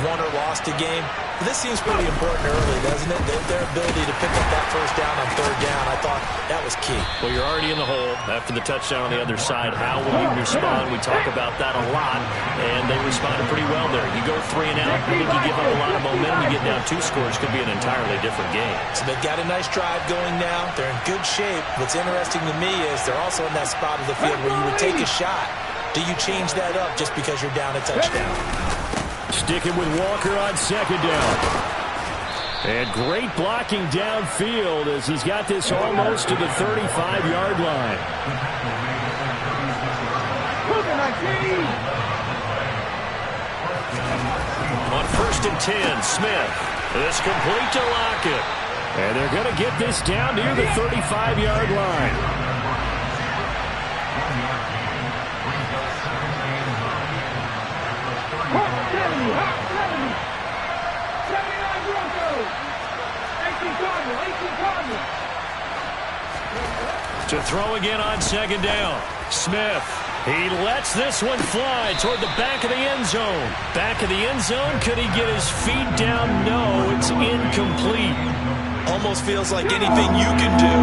won or lost a game. This seems pretty important early, doesn't it? Their ability to pick up that first down on third down, I thought that was key. Well, you're already in the hole after the touchdown on the other side. How will you respond? We talk about that a lot, and they responded pretty well there. You go 3 and out, I think you give up a lot of momentum. You get down 2 scores, could be an entirely different game. So they've got a nice drive going now. They're in good shape. What's interesting to me is they're also in that spot of the field where you would take a shot. Do you change that up just because you're down a touchdown? Sticking with Walker on second down. And great blocking downfield as he's got this almost to the 35-yard line. On 1st and 10, Smith. This complete to Lockett. And they're going to get this down near the 35-yard line. To throw again on second down. Smith. He lets this one fly toward the back of the end zone. Back of the end zone. Could he get his feet down? No, it's incomplete. Almost feels like anything you can do,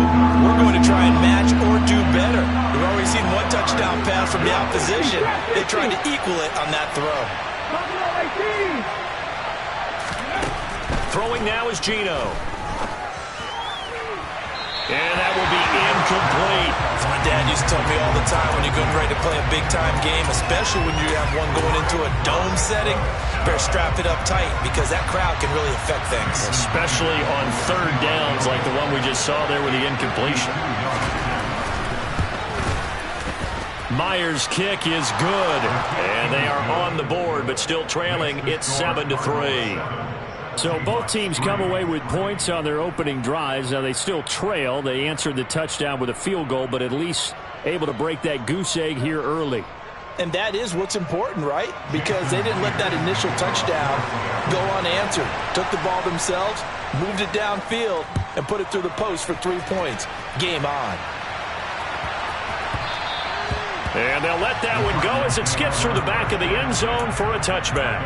we're going to try and match or do better. We've already seen one touchdown pass from the opposition. They tried to equal it on that throw. Throwing now is Geno. And that will be incomplete. My dad used to tell me all the time when you're getting ready to play a big-time game, especially when you have one going into a dome setting, better strap it up tight because that crowd can really affect things. Especially on third downs like the one we just saw there with the incompletion. Myers' kick is good. And they are on the board, but still trailing. It's 7-3. So both teams come away with points on their opening drives. Now they still trail. They answered the touchdown with a field goal, but at least able to break that goose egg here early. And that is what's important, right? Because they didn't let that initial touchdown go unanswered. Took the ball themselves, moved it downfield, and put it through the post for 3 points. Game on. And they'll let that one go as it skips through the back of the end zone for a touchback.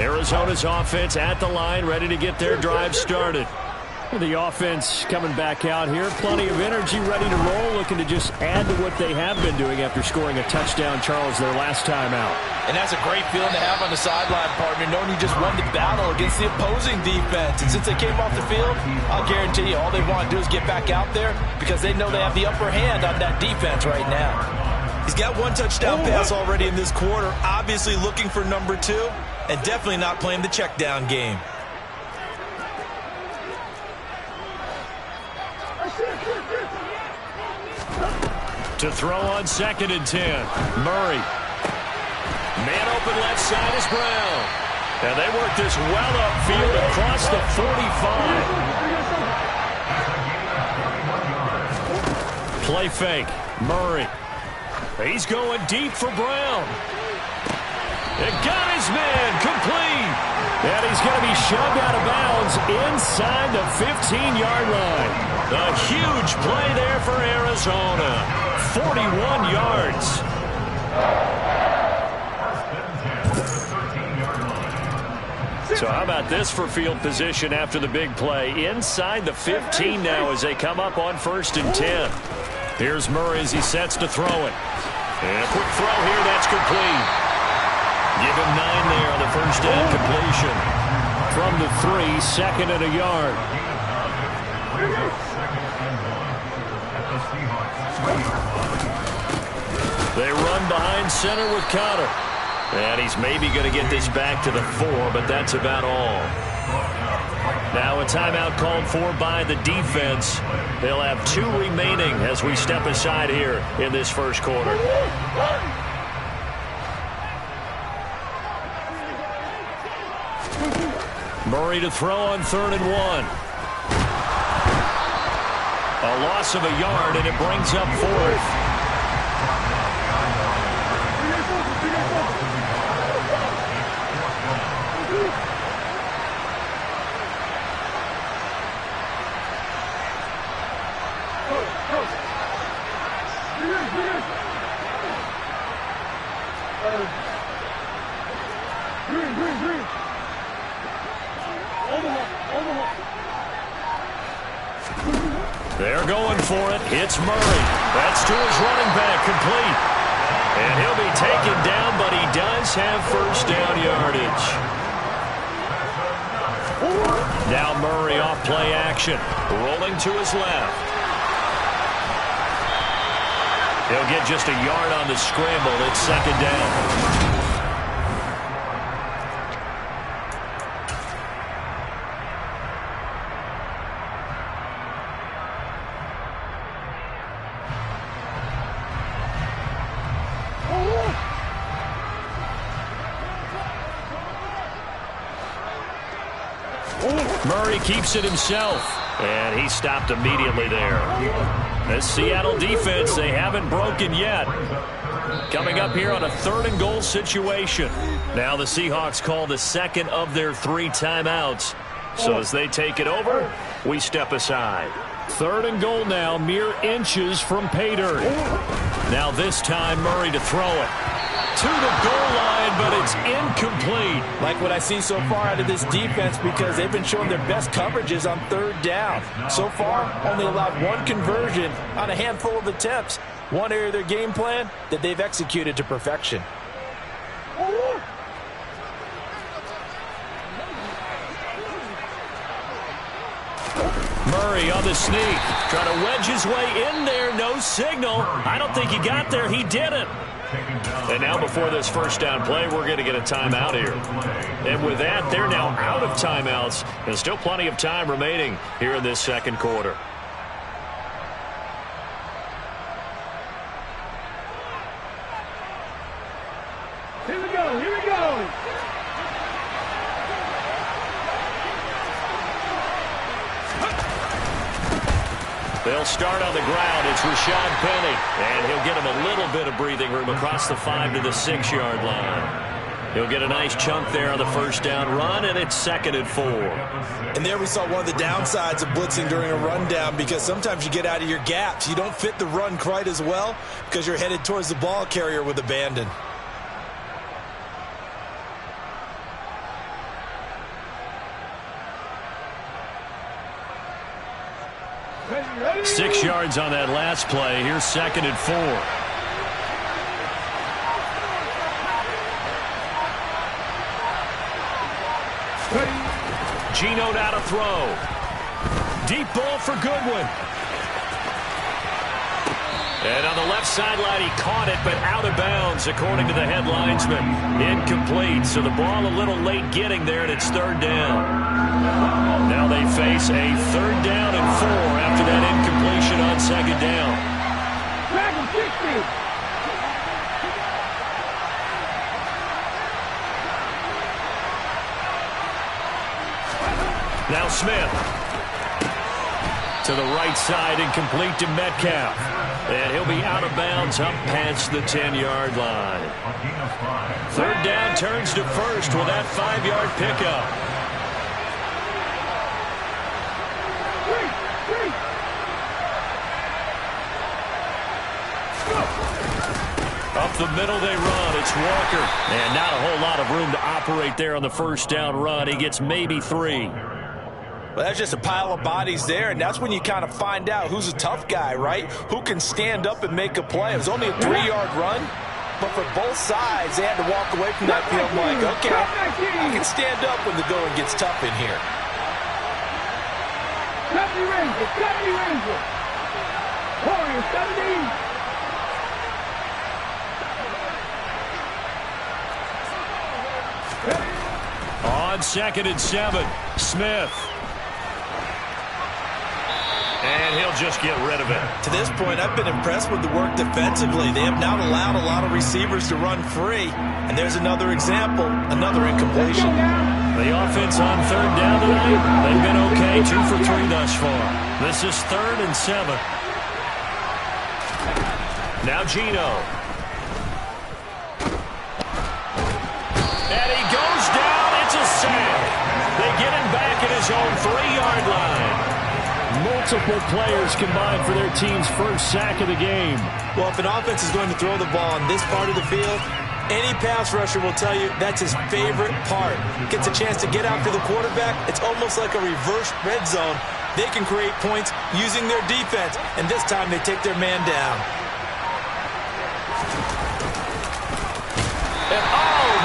Arizona's offense at the line, ready to get their drive started. The offense coming back out here. Plenty of energy, ready to roll, looking to just add to what they have been doing after scoring a touchdown, Charles, their last time out. And that's a great feeling to have on the sideline, partner, knowing you just won the battle against the opposing defense. And since they came off the field, I'll guarantee you all they want to do is get back out there because they know they have the upper hand on that defense right now. He's got one touchdown pass already in this quarter, obviously looking for number 2, and definitely not playing the check down game. To throw on 2nd and 10. Murray. Man open left side is Brown. And they work this well upfield across the 45. Play fake. Murray. He's going deep for Brown. It got his man complete. And he's going to be shoved out of bounds inside the 15-yard line. A huge play there for Arizona. 41 yards. So how about this for field position after the big play? Inside the 15 now as they come up on 1st and 10. Here's Murray as he sets to throw it. And a quick throw here, that's complete. Give him 9 there on the first down completion. From the 3, 2nd and a yard. They run behind center with Conner. And he's maybe going to get this back to the 4, but that's about all. Now a timeout called for by the defense. They'll have 2 remaining as we step aside here in this first quarter. Murray to throw on 3rd and 1. A loss of a yard, and it brings up 4th. Green. They're going for it. It's Murray. That's to his running back, complete. And he'll be taken down, but he does have first down yardage. Now Murray off play action. Rolling to his left. He'll get just a yard on the scramble. It's second down. Murray keeps it himself, and he stopped immediately there. This Seattle defense, they haven't broken yet. Coming up here on a 3rd and goal situation. Now the Seahawks call the second of their 3 timeouts. So as they take it over, we step aside. 3rd and goal now, mere inches from pay dirt. Now this time Murray to throw it. To the goal line, but it's incomplete. Like what I see so far out of this defense, because they've been showing their best coverages on 3rd down. So far, only allowed 1 conversion on a handful of attempts. One area of their game plan that they've executed to perfection. Murray on the sneak. Trying to wedge his way in there. No signal. I don't think he got there. He didn't. And now before this first down play, we're going to get a timeout here. And with that, they're now out of timeouts. And still plenty of time remaining here in this second quarter. Here we go. They'll start on the ground. It's Rashad Penny. And he'll get him a little bit of breathing room across the 5 to the 6-yard line. He'll get a nice chunk there on the first down run, and it's 2nd and 4. And there we saw one of the downsides of blitzing during a rundown, because sometimes you get out of your gaps. You don't fit the run quite as well because you're headed towards the ball carrier with abandon. Ready. 6 yards on that last play. Here's 2nd and 4. Geno now to throw. Deep ball for Goodwin. And on the left sideline, he caught it, but out of bounds, according to the head linesman. Incomplete, so the ball a little late getting there, and it's 3rd down. Now they face a 3rd down and 4 after that incompletion on 2nd down. Back and 60. Now Smith. To the right side, incomplete to Metcalf. And he'll be out of bounds up past the 10-yard line. 3rd down turns to 1st with that 5-yard pickup. Up the middle they run. It's Walker. And not a whole lot of room to operate there on the first down run. He gets maybe 3. Well, that's just a pile of bodies there, and that's when you kind of find out who's a tough guy, right? Who can stand up and make a play. It was only a 3-yard run, but for both sides, they had to walk away from that field like, okay, I can stand up when the going gets tough in here. 70 Ranger. Warriors, 70. On 2nd and 7, Smith. And he'll just get rid of it. To this point, I've been impressed with the work defensively. They have not allowed a lot of receivers to run free. And there's another example, another incompletion. The offense on 3rd down tonight, they've been okay, 2 for 3 thus far. This is 3rd and 7. Now Geno. And he goes down. It's a sack. They get him back at his own 3-yard line. Multiple players combined for their team's first sack of the game. Well, if an offense is going to throw the ball on this part of the field, any pass rusher will tell you that's his favorite part. Gets a chance to get after the quarterback. It's almost like a reverse red zone. They can create points using their defense, and this time they take their man down. And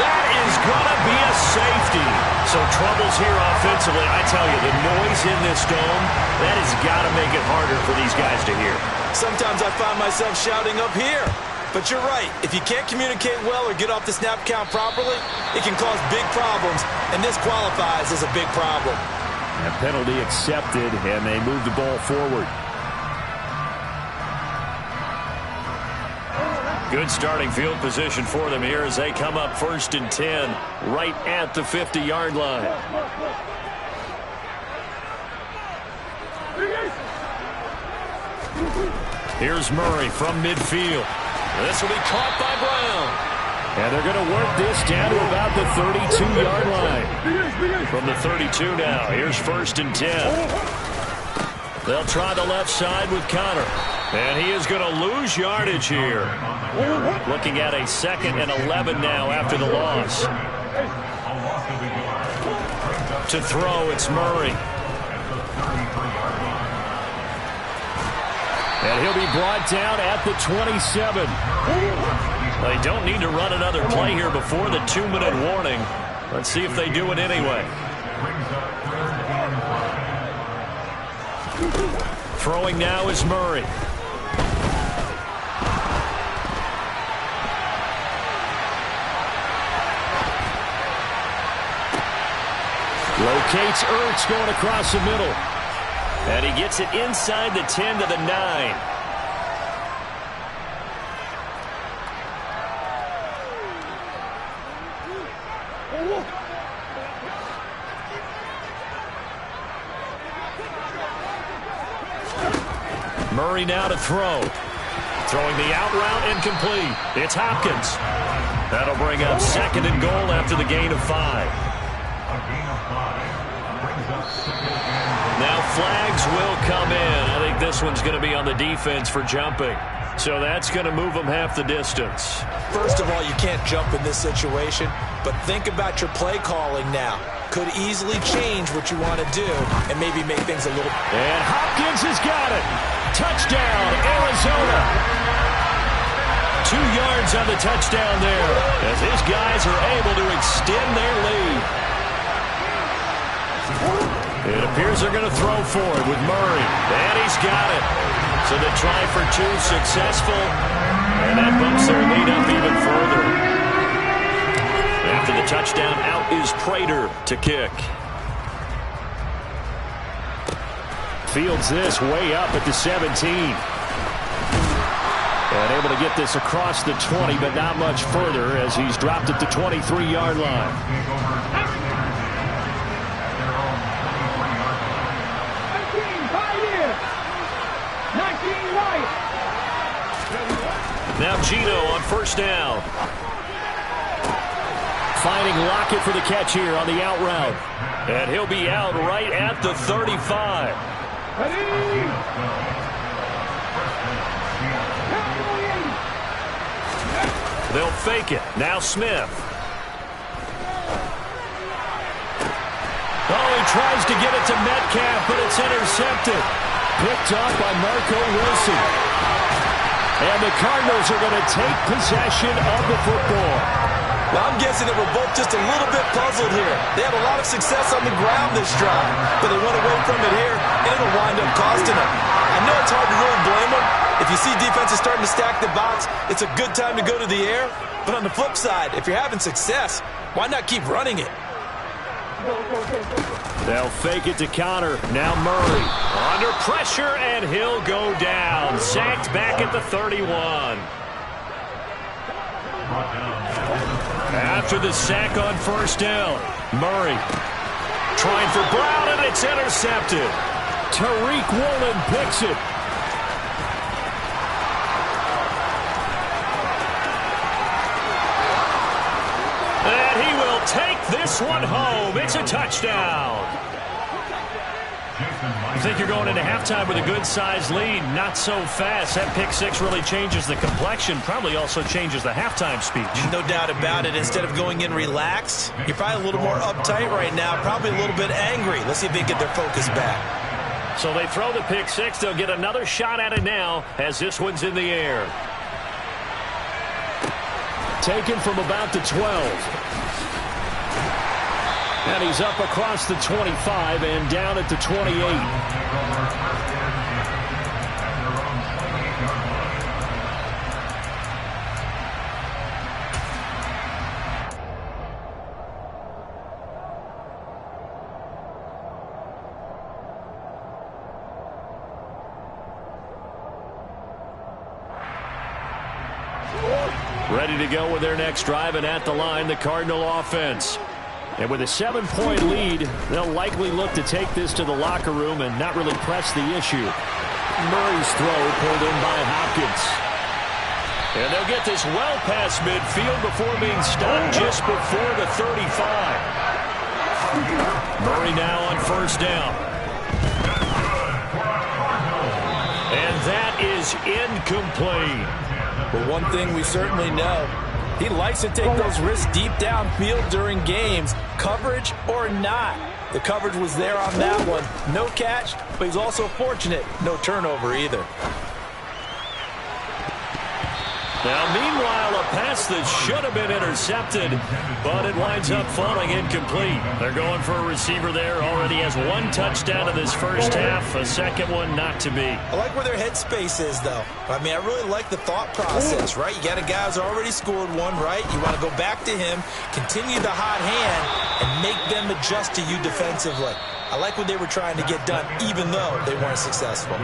that is going to be a safety. So troubles here offensively. I tell you, the noise in this dome, that has got to make it harder for these guys to hear. Sometimes I find myself shouting up here. But you're right. If you can't communicate well or get off the snap count properly, it can cause big problems, and this qualifies as a big problem. A penalty accepted, and they move the ball forward. Good starting field position for them here as they come up 1st and 10, right at the 50-yard line. Here's Murray from midfield. This will be caught by Brown. And they're going to work this down to about the 32-yard line. From the 32 now, here's 1st and 10. They'll try the left side with Connor. And he is going to lose yardage here. Looking at a 2nd and 11 now after the loss. To throw, it's Murray. And he'll be brought down at the 27. They don't need to run another play here before the 2-minute warning. Let's see if they do it anyway. Throwing now is Murray. Locates Ertz going across the middle. And he gets it inside the 10 to the 9. Murray now to throw. Throwing the out route incomplete. It's Hopkins. That'll bring up 2nd and goal after the gain of 5. Now flags will come in. I think this one's going to be on the defense for jumping. So that's going to move them half the distance. First of all, you can't jump in this situation, but think about your play calling now. Could easily change what you want to do and maybe make things a little... And Hopkins has got it. Touchdown, Arizona. 2 yards on the touchdown there as his guys are able to extend their lead. It appears they're going to throw for it with Murray. And he's got it. So the try for 2 successful. And that bumps their lead up even further. After the touchdown, out is Prater to kick. Fields this way up at the 17. And able to get this across the 20, but not much further as he's dropped at the 23-yard line. Now Gino on 1st down. Finding Lockett for the catch here on the out route. And he'll be out right at the 35. They'll fake it. Now Smith. Oh, he tries to get it to Metcalf, but it's intercepted. Picked up by Marco Wilson. And the Cardinals are going to take possession of the football. Well, I'm guessing that we're both just a little bit puzzled here. They had a lot of success on the ground this drive, but they went away from it here, and it'll wind up costing them. I know it's hard to really blame them. If you see defenses starting to stack the box, it's a good time to go to the air. But on the flip side, if you're having success, why not keep running it? They'll fake it to Connor. Now Murray under pressure, and he'll go down. Sacked back at the 31. After the sack on 1st down, Murray trying for Brown, and it's intercepted. Tariq Woolen picks it. And he will take this one home. It's a touchdown. I think you're going into halftime with a good-sized lead. Not so fast. That pick six really changes the complexion. Probably also changes the halftime speech. No doubt about it. Instead of going in relaxed, you're probably a little more uptight right now. Probably a little bit angry. Let's see if they get their focus back. So they throw the pick six. They'll get another shot at it now as this one's in the air. Taken from about the 12. And he's up across the 25 and down at the 28. Ready to go with their next drive, and at the line, the Cardinal offense. And with a 7-point lead, they'll likely look to take this to the locker room and not really press the issue. Murray's throw pulled in by Hopkins. And they'll get this well past midfield before being stopped just before the 35. Murray now on first down. And that is incomplete. But one thing we certainly know, he likes to take those risks deep downfield during games, coverage or not. The coverage was there on that one. No catch, but he's also fortunate. No turnover either. Now, meanwhile, a pass that should have been intercepted, but it winds up falling incomplete. They're going for a receiver there. Already has one touchdown in this first half, a second one not to be. I like where their headspace is, though. I mean, I really like the thought process, right? You got a guy who's already scored one, right? You want to go back to him, continue the hot hand, and make them adjust to you defensively. I like what they were trying to get done, even though they weren't successful.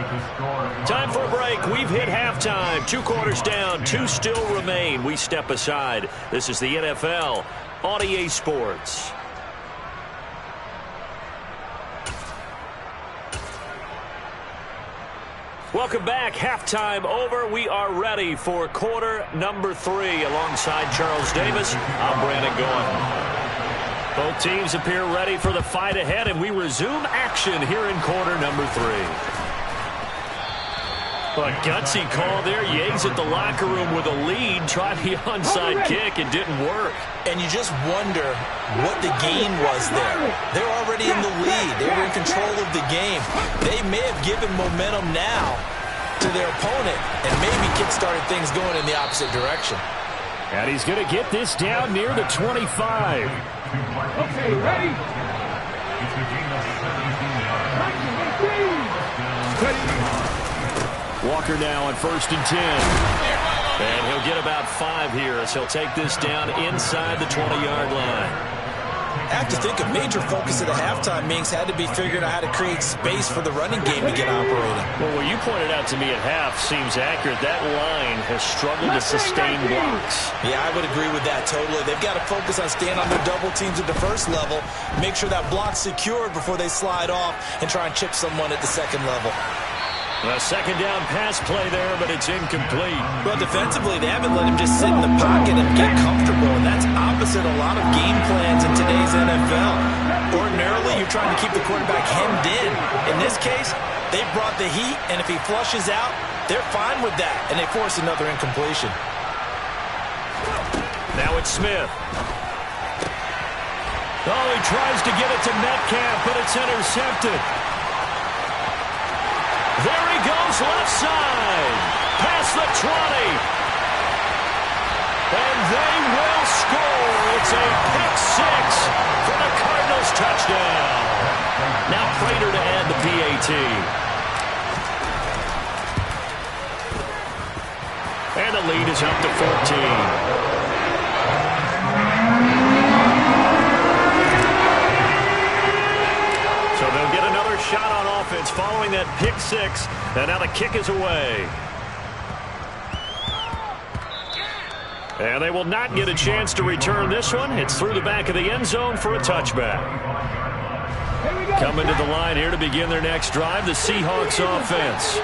Time for a break. We've hit halftime. 2 quarters down. 2 still remain. We step aside. This is the NFL on EA Sports. Welcome back. Halftime over. We are ready for quarter number 3. Alongside Charles Davis, I'm Brandon Gaudin. Both teams appear ready for the fight ahead, and we resume action here in quarter number 3. A gutsy call there. Yates at the locker room with a lead. Tried the onside kick. It didn't work. And you just wonder what the gain was there. They're already in the lead. They were in control of the game. They may have given momentum now to their opponent and maybe kick-started things going in the opposite direction. And he's going to get this down near the 25. Okay, ready? Walker now on 1st and 10. And he'll get about 5 here as he'll take this down inside the 20-yard line. I have to think a major focus of the halftime meetings had to be figuring out how to create space for the running game to get operating. Well, what you pointed out to me at half seems accurate. That line has struggled to sustain blocks. Yeah, I would agree with that totally. They've got to focus on staying on their double teams at the first level, make sure that block's secured before they slide off and try and chip someone at the second level. A second down pass play there, but it's incomplete. Well, defensively, they haven't let him just sit in the pocket and get comfortable, and that's opposite a lot of game plans in today's NFL. Ordinarily, you're trying to keep the quarterback hemmed in. In this case, they brought the heat, and if he flushes out, they're fine with that, and they force another incompletion. Now it's Smith. Oh, he tries to get it to Metcalf, but it's intercepted. There he goes, left side, past the 20. And they will score. It's a pick 6 for the Cardinals touchdown. Now Prater to add the PAT. And the lead is up to 14. So they'll get another shot on offense following that pick 6. And now the kick is away. And they will not get a chance to return this one. It's through the back of the end zone for a touchback. Coming to the line here to begin their next drive, the Seahawks offense.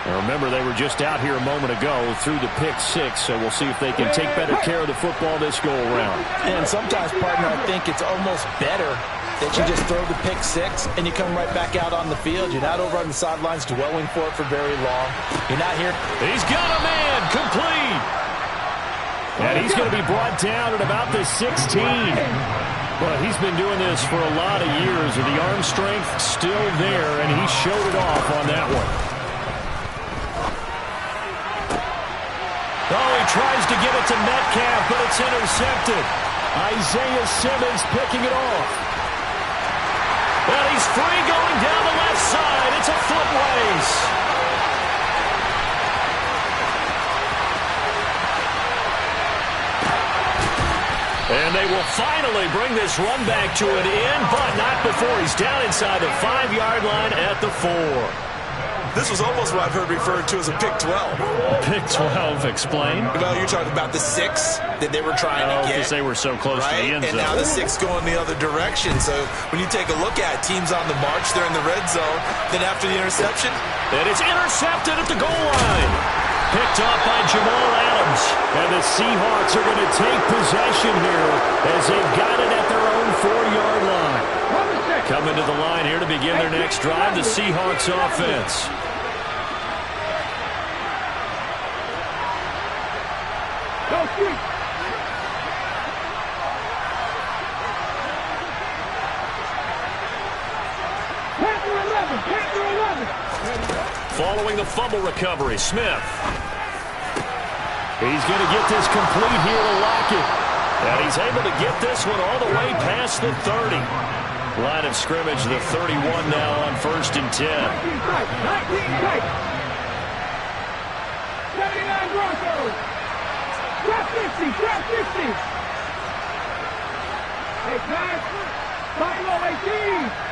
Now remember, they were just out here a moment ago through the pick 6, so we'll see if they can take better care of the football this go-around. And sometimes, partner, I think it's almost better that you just throw the pick six and you come right back out on the field. You're not over on the sidelines dwelling for it for very long. You're not here. He's got a man, complete. And he's going to be brought down at about the 16. But he's been doing this for a lot of years. The arm strength still there, and he showed it off on that one. Oh, he tries to get it to Metcalf, but it's intercepted. Isaiah Simmons picking it off. And he's free going down the left side. It's a foot race. And they will finally bring this run back to an end, but not before he's down inside the 5-yard line at the 4. This was almost what I've heard referred to as a pick 12. Pick 12, explain. Well, you're talking about the 6 that they were trying to get. Because they were so close to the end zone. And now the 6 going the other direction. So when you take a look at teams on the march, they're in the red zone. Then after the interception, and it's intercepted at the goal line. Picked off by Jamal Adams. And the Seahawks are going to take possession here as they've got it at their own 4-yard line. Coming to the line here to begin their next drive, the Seahawks offense. Go street. Panther 11. Following the fumble recovery, Smith. He's going to get this complete here to Lockett. And he's able to get this one all the way past the 30. Line of scrimmage, the 31 now on 1st and 10. 19 tight. 79 Broncos. Trap 50. Hey, guys. Final 18.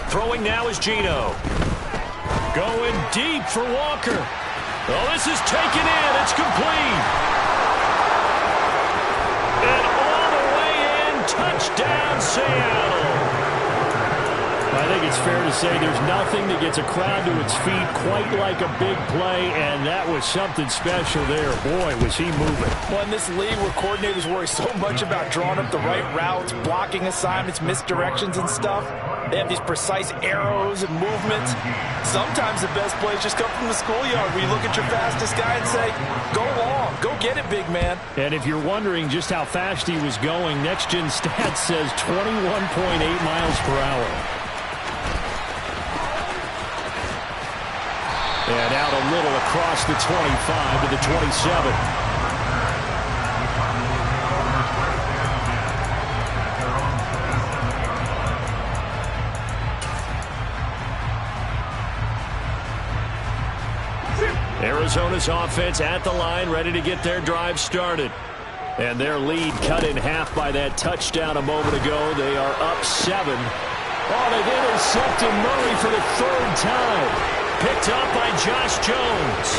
Throwing now is Geno. Going deep for Walker. Oh, this is taken in. It's complete. And all the way in, touchdown Seattle. I think it's fair to say there's nothing that gets a crowd to its feet quite like a big play, and that was something special there. Boy, was he moving. Well, in this league where coordinators worry so much about drawing up the right routes, blocking assignments, misdirections and stuff, they have these precise arrows and movements. Sometimes the best plays just come from the schoolyard where you look at your fastest guy and say, go long, go get it, big man. And if you're wondering just how fast he was going, Next Gen Stats says 21.8 miles per hour. And out a little across the 25 to the 27. Arizona's offense at the line, ready to get their drive started. And their lead cut in half by that touchdown a moment ago. They are up 7. Oh, they've intercepted Murray for the 3rd time. Picked up by Josh Jones.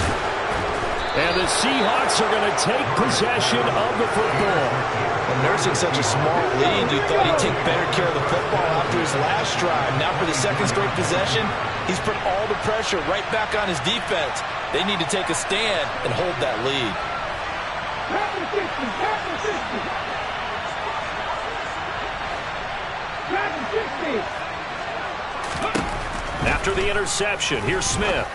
And the Seahawks are going to take possession of the football. And nursing such a small lead, you thought he'd take better care of the football after his last drive. Now for the 2nd straight possession, he's put all the pressure right back on his defense. They need to take a stand and hold that lead. After the interception, here's Smith.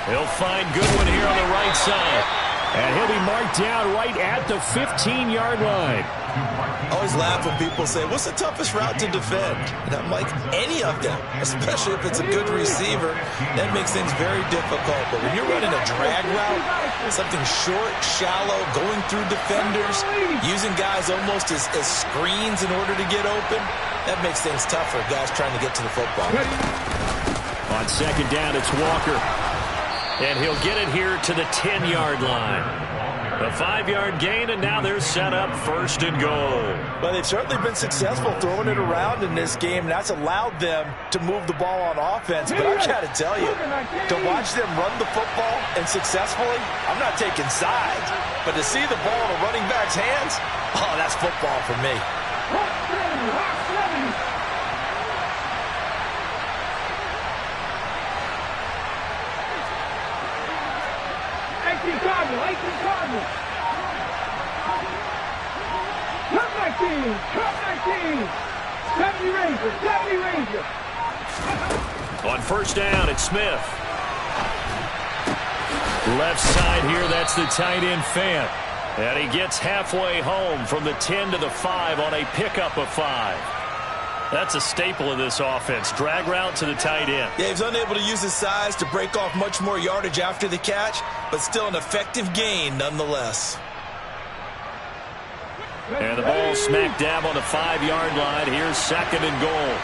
He'll find Goodwin here on the right side. And he'll be marked down right at the 15-yard line. I always laugh when people say, what's the toughest route to defend? And I'm like, any of them, especially if it's a good receiver. That makes things very difficult. But when you're running a drag route, something short, shallow, going through defenders, using guys almost as screens in order to get open, that makes things tough for guys trying to get to the football. On 2nd down, it's Walker. And he'll get it here to the 10-yard line. A 5-yard gain, and now they're set up 1st and goal. Well, they've certainly been successful throwing it around in this game, and that's allowed them to move the ball on offense. But I've got to tell you, to watch them run the football and successfully, I'm not taking sides. But to see the ball in a running back's hands, oh, that's football for me. 19. Cut 19. 70 Ranger. 70 Ranger. On first down, it's Smith. Left side here, that's the tight end Fant. And he gets halfway home from the 10 to the 5 on a pickup of 5. That's a staple of this offense. Drag route to the tight end. Yeah, he's unable to use his size to break off much more yardage after the catch, but still an effective gain nonetheless. And the ball smack dab on the 5-yard line. Here's second and goal.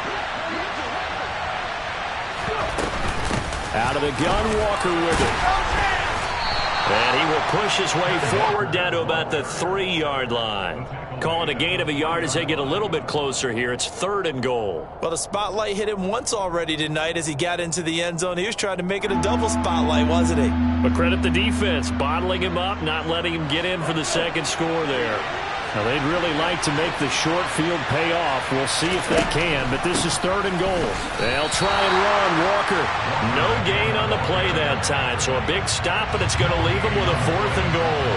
Out of the gun, Walker with it. And he will push his way forward down to about the 3-yard line. Calling a gain of a yard as they get a little bit closer here. It's third and goal. Well, the spotlight hit him once already tonight as he got into the end zone. He was trying to make it a double spotlight, wasn't he? But credit the defense, bottling him up, not letting him get in for the second score there. Now, they'd really like to make the short field pay off. We'll see if they can, but this is third and goal. They'll try and run. Walker, no gain on the play that time, so a big stop, and it's going to leave him with a fourth and goal.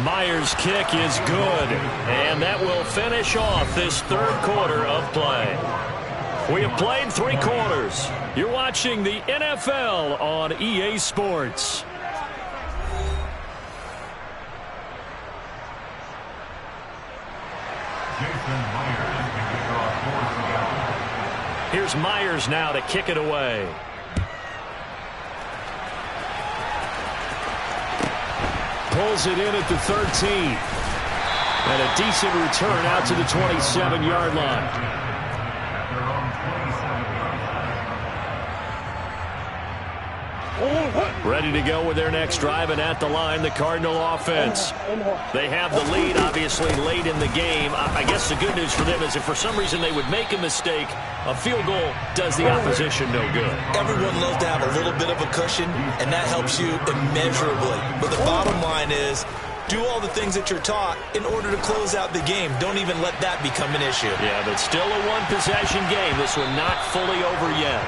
Myers' kick is good, and that will finish off this third quarter of play. We have played 3 quarters. You're watching the NFL on EA Sports. Here's Myers now to kick it away. Pulls it in at the 13. And a decent return out to the 27-yard line. Ready to go with their next drive, and at the line, the Cardinal offense. They have the lead, obviously, late in the game. I guess the good news for them is if for some reason they would make a mistake, a field goal does the opposition no good. Everyone loves to have a little bit of a cushion, and that helps you immeasurably. But the bottom line is, do all the things that you're taught in order to close out the game. Don't even let that become an issue. Yeah, but still a one-possession game. This one not fully over yet.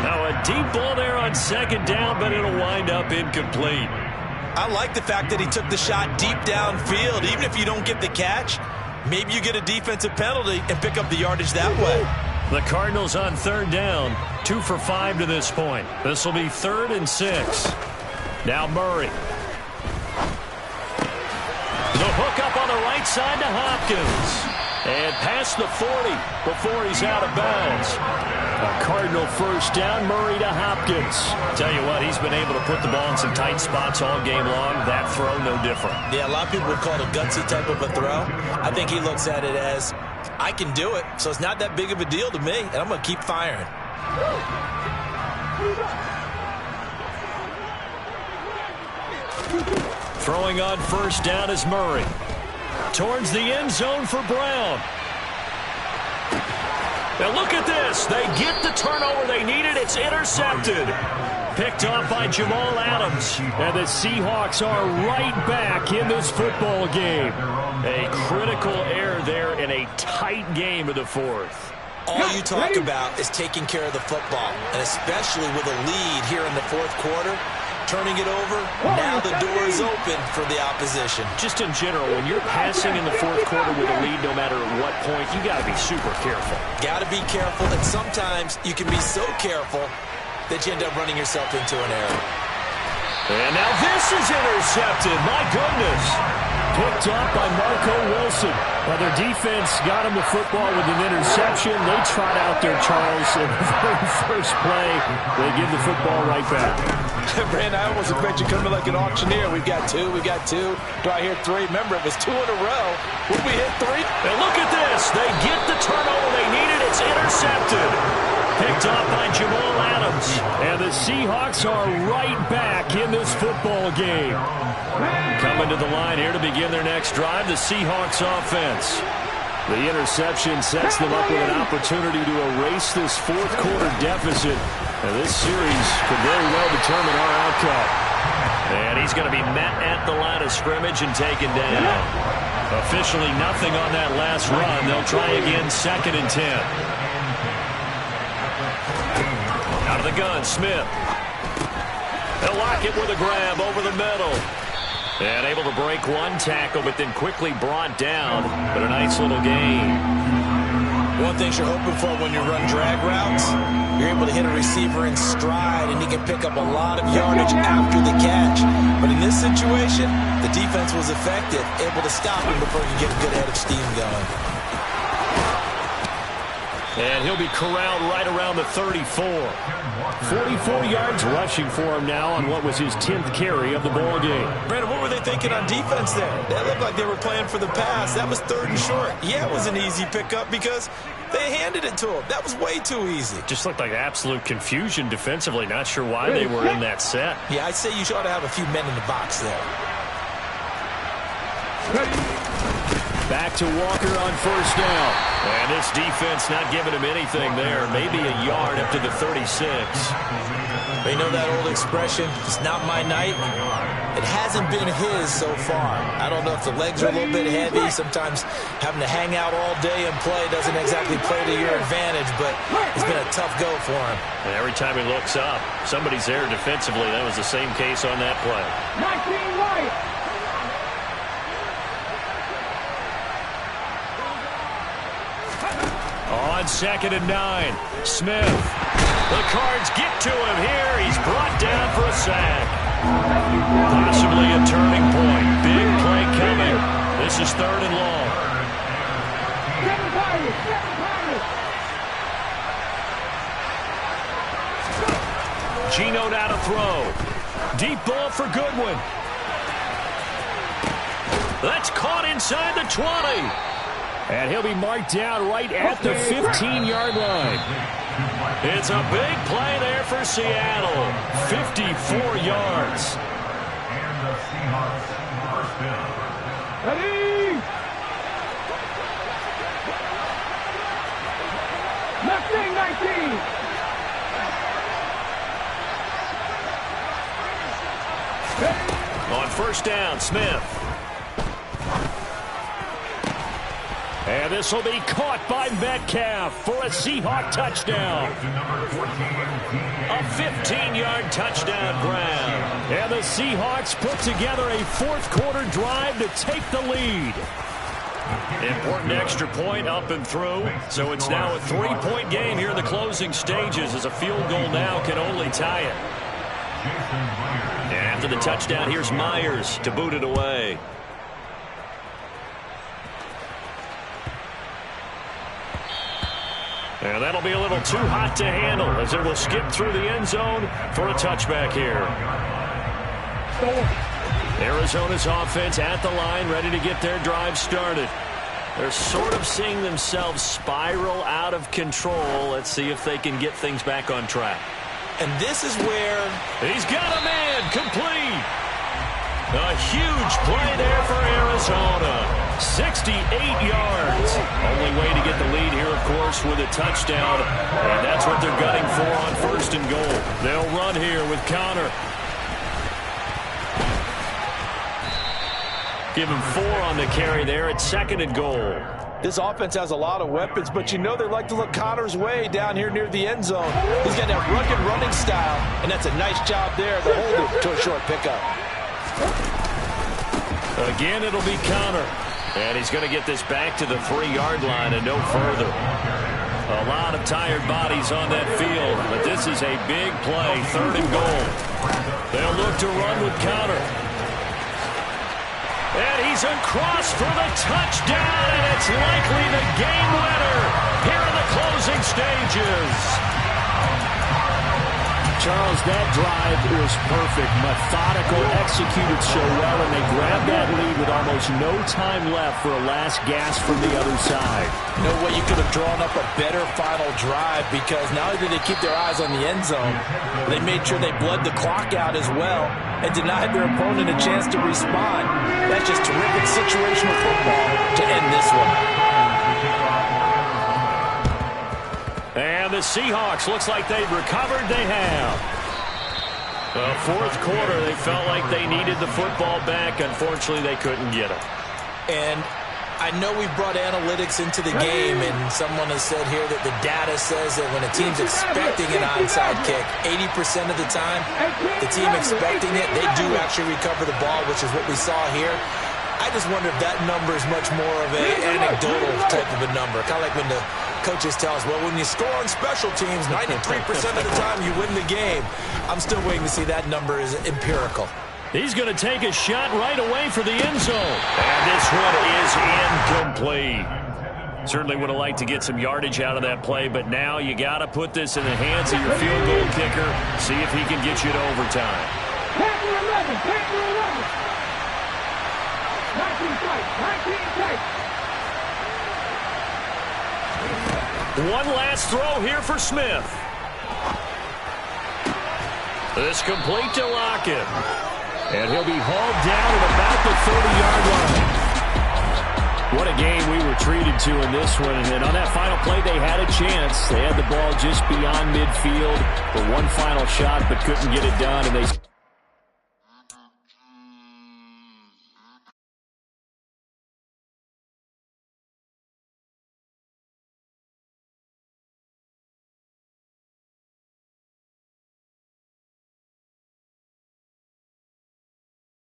Now a deep ball there on second down, but it'll wind up incomplete. I like the fact that he took the shot deep downfield. Even if you don't get the catch, maybe you get a defensive penalty and pick up the yardage that way. The Cardinals on third down, 2 for 5 to this point. This will be 3rd and 6. Now Murray. The hook up on the right side to Hopkins. And past the 40 before he's out of bounds. A Cardinal first down, Murray to Hopkins. Tell you what, he's been able to put the ball in some tight spots all game long. That throw, no different. Yeah, a lot of people would call it a gutsy type of a throw. I think he looks at it as, I can do it, so it's not that big of a deal to me, and I'm going to keep firing. Throwing on first down is Murray. Towards the end zone for Brown. Now look at this. They get the turnover they needed. It's intercepted. Picked off by Jamal Adams. And the Seahawks are right back in this football game. A critical error there in a tight game of the 4th. All you talk about is taking care of the football, and especially with a lead here in the 4th quarter. Turning it over, now the door is open for the opposition. Just in general, when you're passing in the 4th quarter with a lead, no matter at what point, you got to be super careful. Got to be careful, and sometimes you can be so careful that you end up running yourself into an error. And now this is intercepted. My goodness. Picked off by Marco Wilson. Well, their defense got him the football with an interception. They trot out there, Charles, in the very first play. They give the football right back. Brandon, I almost expect you coming like an auctioneer. We've got 2, we got 2. Do I hear 3? Remember, it was 2 in a row. Would we hit 3? And look at this. They get the turnover they needed. It's intercepted. Picked off by Jamal Adams. And the Seahawks are right back in this football game. Coming to the line here to begin their next drive, the Seahawks offense. The interception sets them up with an opportunity to erase this 4th quarter deficit. And this series could very well determine our outcome. And he's going to be met at the line of scrimmage and taken down. Officially nothing on that last run. They'll try again, 2nd and 10. Out of the gun, Smith. They'll lock it with a grab over the middle. And able to break one tackle, but then quickly brought down. But a nice little gain. One thing you're hoping for when you run drag routes, you're able to hit a receiver in stride, and he can pick up a lot of yardage after the catch. But in this situation, the defense was effective, able to stop him before he could get a good head of steam going. And he'll be corralled right around the 34. 44 yards rushing for him now on what was his 10th carry of the ball game. Brandon, what were they thinking on defense there? That looked like they were playing for the pass. That was 3rd and short. Yeah, it was an easy pickup because they handed it to him. That was way too easy. Just looked like absolute confusion defensively. Not sure why they were in that set. Yeah, I'd say you ought to have a few men in the box there. Back to Walker on 1st down. And this defense not giving him anything there. Maybe a yard up to the 36. They know that old expression, it's not my night. It hasn't been his so far. I don't know if the legs are a little bit heavy. Sometimes having to hang out all day and play doesn't exactly play to your advantage, but it's been a tough go for him. And every time he looks up, somebody's there defensively. That was the same case on that play. 19 right. On 2nd and 9, Smith. The Cards get to him here. He's brought down for a sack. Possibly a turning point. Big play coming. This is 3rd and long. Geno out to throw. Deep ball for Goodwin. That's caught inside the 20. And he'll be marked down right at the 15-yard line. It's a big play there for Seattle. 54 yards. And the Seahawks first down. Ready? Left wing 19. On 1st down, Smith. And this will be caught by Metcalf for a Seahawk touchdown. A 15-yard touchdown grab. And the Seahawks put together a 4th quarter drive to take the lead. Important extra point up and through. So it's now a 3-point game here in the closing stages as a field goal now can only tie it. And after the touchdown, here's Myers to boot it away. And that'll be a little too hot to handle as it will skip through the end zone for a touchback here. Arizona's offense at the line, ready to get their drive started. They're sort of seeing themselves spiral out of control. Let's see if they can get things back on track. And this is where... He's got a man complete. A huge play there for Arizona. 68 yards. Only way to get the lead here, of course, with a touchdown. And that's what they're gunning for on 1st and goal. They'll run here with Connor. Give him 4 on the carry there at 2nd and goal. This offense has a lot of weapons, but you know they like to look Connor's way down here near the end zone. He's got that rugged running style, and that's a nice job there to hold it to a short pickup. Again, it'll be Connor. And he's going to get this back to the 3-yard line and no further. A lot of tired bodies on that field, but this is a big play, 3rd and goal. They'll look to run with Connor. And he's across for the touchdown, and it's likely the game winner here in the closing stages. Charles, that drive was perfect. Methodical, executed so well, and they grabbed that lead with almost no time left for a last gasp from the other side. No way you could have drawn up a better final drive, because not only did they keep their eyes on the end zone, they made sure they bled the clock out as well and denied their opponent a chance to respond. That's just terrific situational football to end this one. And the Seahawks, looks like they've recovered. They have. The 4th quarter, they felt like they needed the football back. Unfortunately, they couldn't get it. And I know we've brought analytics into the game, and someone has said here that the data says that when a team's expecting an onside kick, 80% of the time, the team expecting it, they do actually recover the ball, which is what we saw here. I just wonder if that number is much more of an anecdotal type of a number. Kind of like when the coaches tell us, well, when you score on special teams, 93% of the time you win the game. I'm still waiting to see that number is empirical. He's going to take a shot right away for the end zone. And this one is incomplete. Certainly would have liked to get some yardage out of that play, but now you got to put this in the hands of your field goal kicker. See if he can get you to overtime. Tackle 11, tackle 11. 19 tight, 19 tight. One last throw here for Smith. This complete to Lockett. And he'll be hauled down at about the 30-yard line. What a game we were treated to in this one. And then on that final play, they had a chance. They had the ball just beyond midfield for one final shot, but couldn't get it done. And they